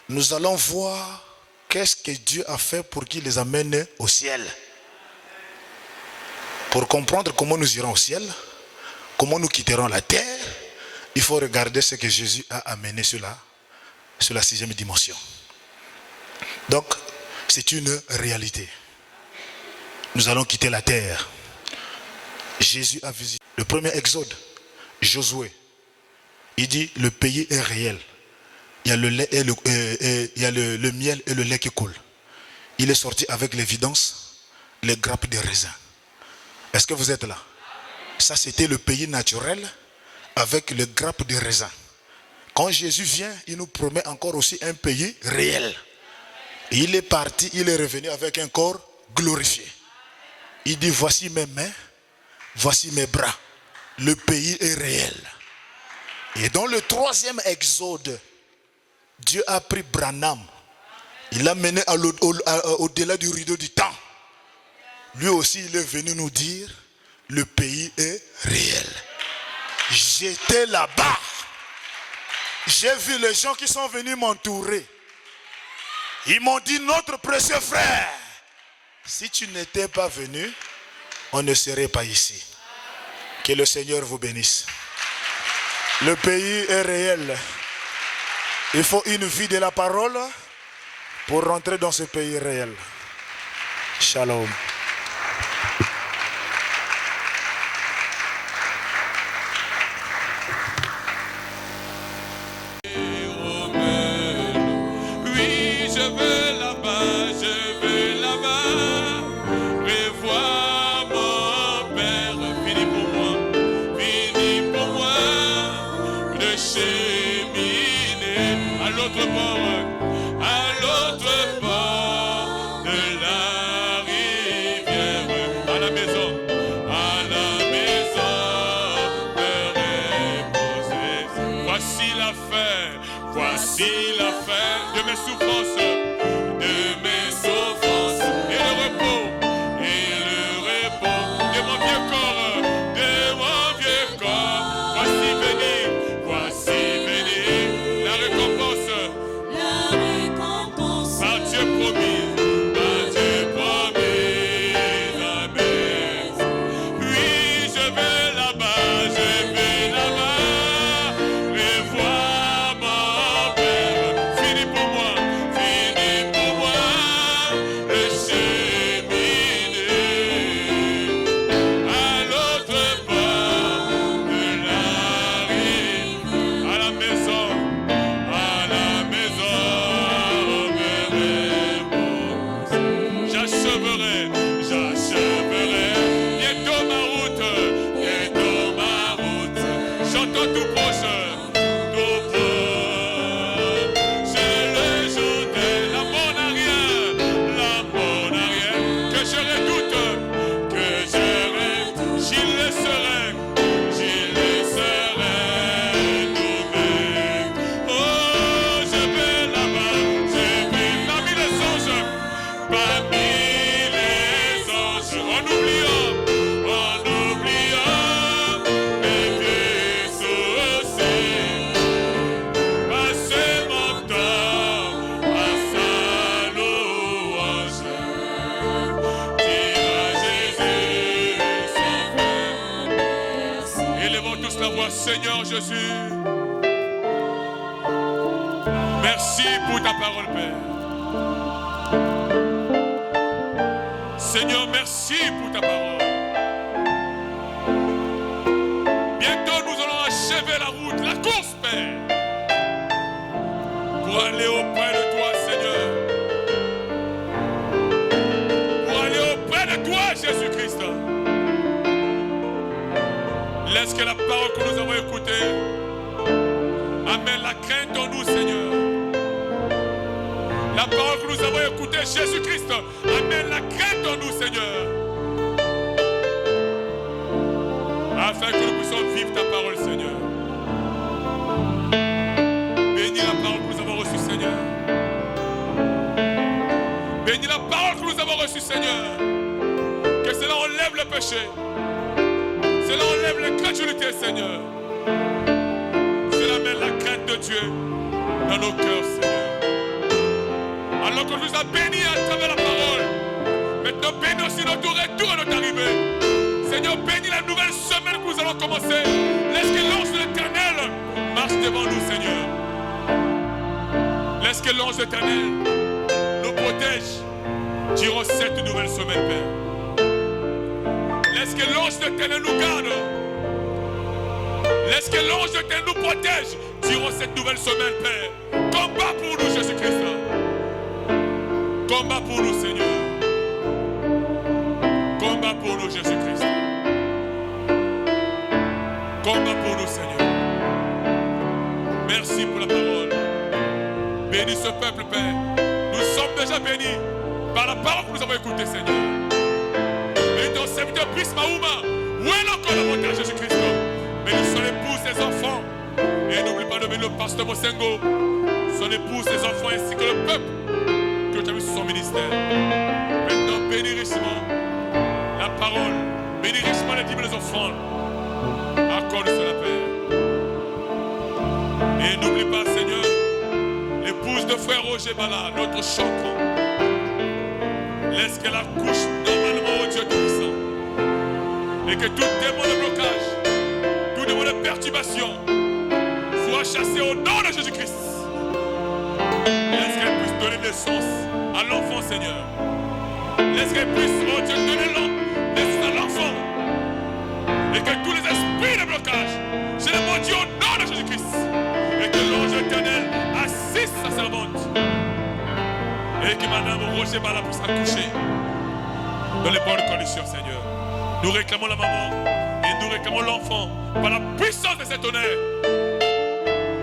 nous allons voir qu'est-ce que Dieu a fait pour qu'il les amène au ciel. Pour comprendre comment nous irons au ciel, comment nous quitterons la terre, il faut regarder ce que Jésus a amené sur la sixième dimension. Donc, c'est une réalité. Nous allons quitter la terre. Jésus a visité. Le premier exode, Josué, il dit le pays est réel. Il y a le lait et le miel et le lait qui coulent. Il est sorti avec l'évidence, les grappes de raisin. Est-ce que vous êtes là? Ça, c'était le pays naturel avec les grappes de raisin. Quand Jésus vient, il nous promet encore aussi un pays réel. Et il est parti, il est revenu avec un corps glorifié. Il dit, voici mes mains, voici mes bras. Le pays est réel. Et dans le troisième exode, Dieu a pris Branham. Il l'a mené au-delà du rideau du temps. Lui aussi, il est venu nous dire, le pays est réel. J'étais là-bas. J'ai vu les gens qui sont venus m'entourer. Ils m'ont dit, notre précieux frère, si tu n'étais pas venu, on ne serait pas ici. Que le Seigneur vous bénisse. Le pays est réel. Il faut une vie de la parole pour rentrer dans ce pays réel. Shalom. Oui, je veux là-bas, je veux là-bas. Revoir mon Père, fini pour moi, de cheminer à l'autre bord de la rivière, à la maison de reposer. Voici la fin de mes souffrances, et le repos de mon vieux corps, Voici venir la récompense, par Dieu promis, amen. Oui, je vais là-bas, revoir mon Père, fini pour moi, le cheminer à l'autre bord de la rive, à la maison me repose. J'achèverai bientôt ma route, j'entends tout proche. C'est le jour de la mon arrière, que je redoute, j'y le serai nous-mêmes. Oh, je vais là-bas, parmi les anges, en oubliant mes vieux soucis. Passer mon temps à sa louange, dire à Jésus son frère. Élevons tous la voix, Seigneur Jésus. Merci pour ta parole, Père. Seigneur, merci pour ta parole. Bientôt nous allons achever la route, la course, Père, pour aller auprès de toi, Seigneur. Pour aller auprès de toi, Jésus-Christ. Est-ce que la parole que nous avons écoutée amène la crainte en nous, Seigneur? La parole que nous avons écoutée, Jésus-Christ, amène la crainte en nous, Seigneur. Afin que nous puissions vivre ta parole, Seigneur. Bénis la parole que nous avons reçue, Seigneur. Bénis la parole que nous avons reçue, Seigneur. Que cela enlève le péché. Cela enlève l'incrédulité, Seigneur. Cela met la crainte de Dieu dans nos cœurs, Seigneur. Alors que tu nous as bénis à travers la parole, maintenant bénis aussi notre retour et notre arrivée. Seigneur, bénis la nouvelle semaine que nous allons commencer. Laisse que l'ange de l'Éternel marche devant nous, Seigneur. Laisse que l'ange de l'Éternel nous protège durant cette nouvelle semaine, Père. Laisse que l'ange de l'Éternel nous garde. Laisse que l'ange de l'Éternel nous protège durant cette nouvelle semaine, Père. Combat pour nous, Jésus-Christ. Combat pour nous, Seigneur. Combat pour nous, Jésus-Christ. Combat pour nous, Seigneur. Merci pour la parole. Bénis ce peuple, Père. Nous sommes déjà bénis par la parole que nous avons écoutée, Seigneur. Et ton serviteur Prisma Ouma, où est encore l'avantage, Jésus-Christ? Bénis son épouse, ses enfants. Et n'oublie pas de bénir le pasteur Mosengo, son épouse, ses enfants, ainsi que le peuple que tu as mis sur son ministère. Maintenant, bénis richement la parole, bénis richement les dîmes et les offrandes. Accorde cela, Père. Et n'oublie pas, Seigneur, l'épouse de frère Roger Bala, notre champion. Laisse qu'elle accouche normalement au Dieu Tout-Puissant. Et que tout démon de blocage, tout démon de perturbation soit chassé au nom de Jésus-Christ. Laisse qu'elle puisse donner naissance à l'enfant, Seigneur. Laisse qu'elle puisse, oh Dieu, donner naissance à l'enfant. Et que tous les esprits de blocage, je les maudis au nom de Jésus-Christ. Et que l'ange éternel assiste sa servante. Et que madame Roger Bala puisse accoucher dans les bonnes conditions, Seigneur. Nous réclamons la maman et nous réclamons l'enfant par la puissance de cet honneur.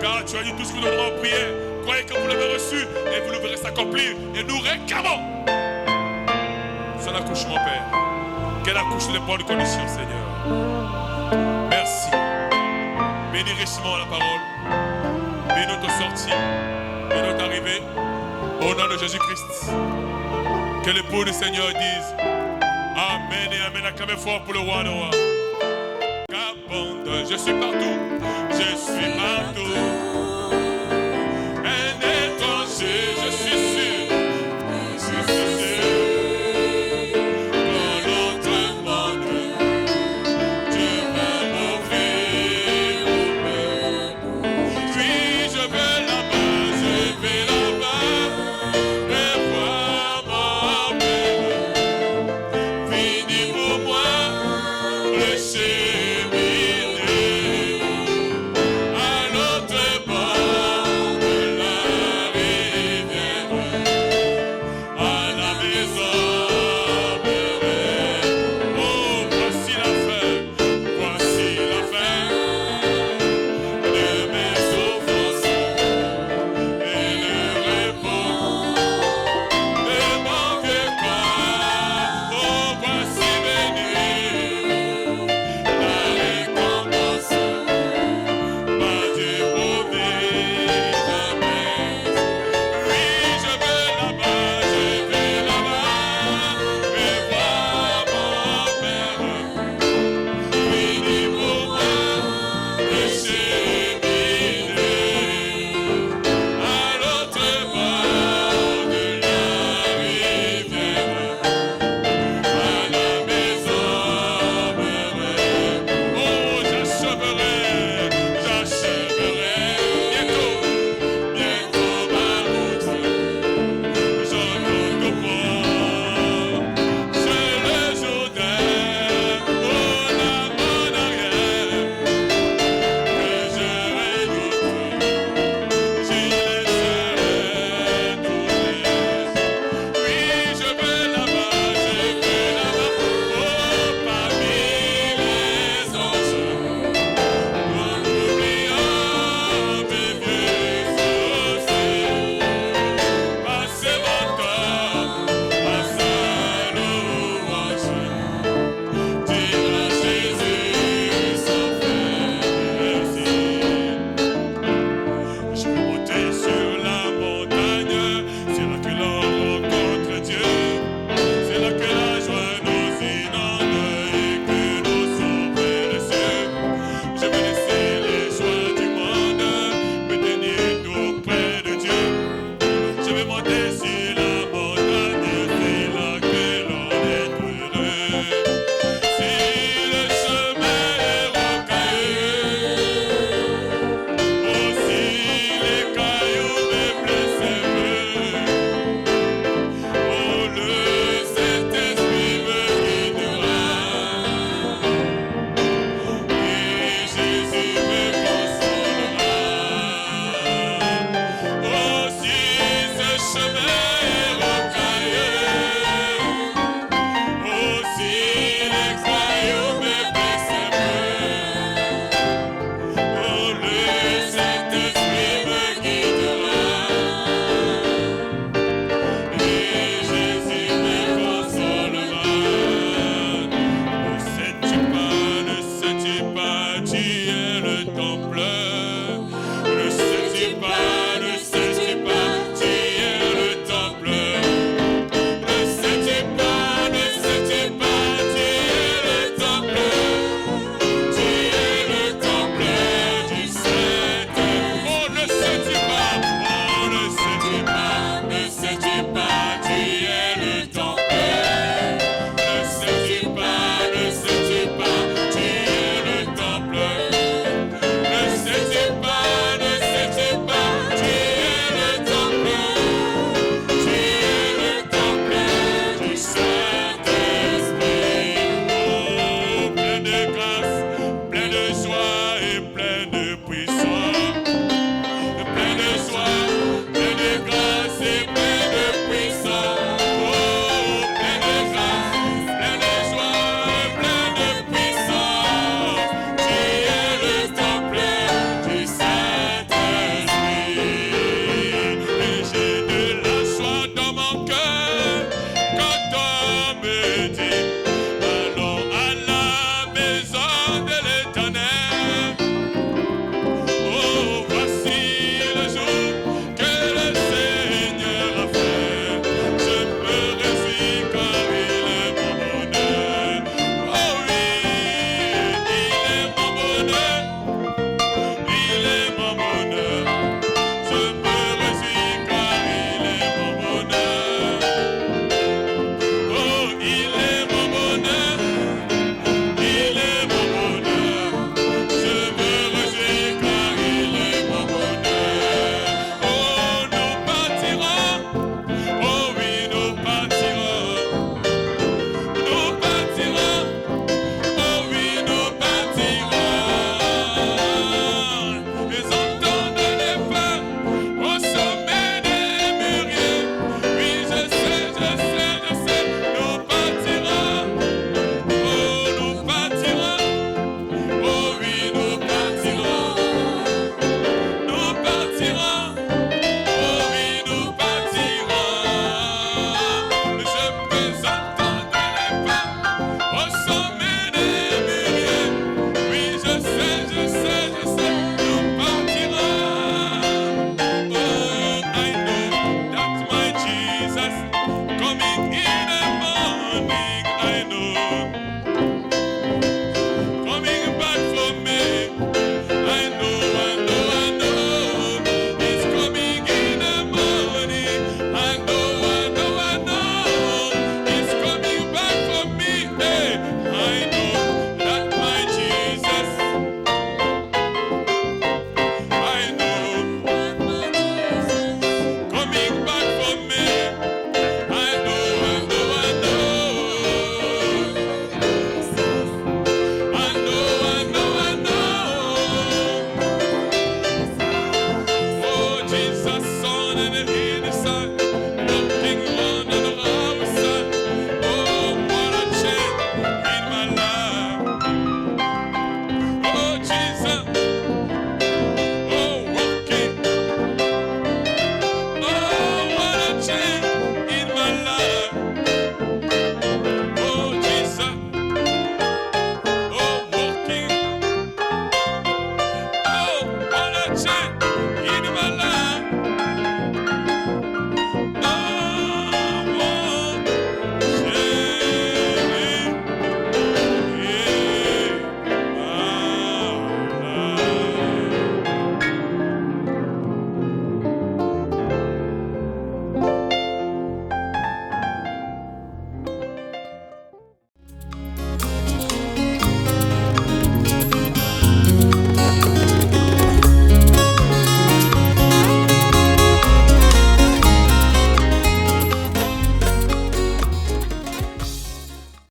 Car tu as dit tout ce que nous donnerons en prière. Croyez que vous l'avez reçu et vous le verrez s'accomplir. Et nous réclamons son accouchement, Père. Qu'elle accouche dans les bonnes conditions, Seigneur. Merci. Bénis richement la parole. Bénis notre sortie. Bénis notre arrivée. Au nom de Jésus-Christ. Que l'époux du Seigneur dise Amen et Amen. Acclamez fort pour le roi de roi. Qu'abonde, je suis partout. Je suis partout. Un étranger, je suis sûr. À l'autre Tu es le temple.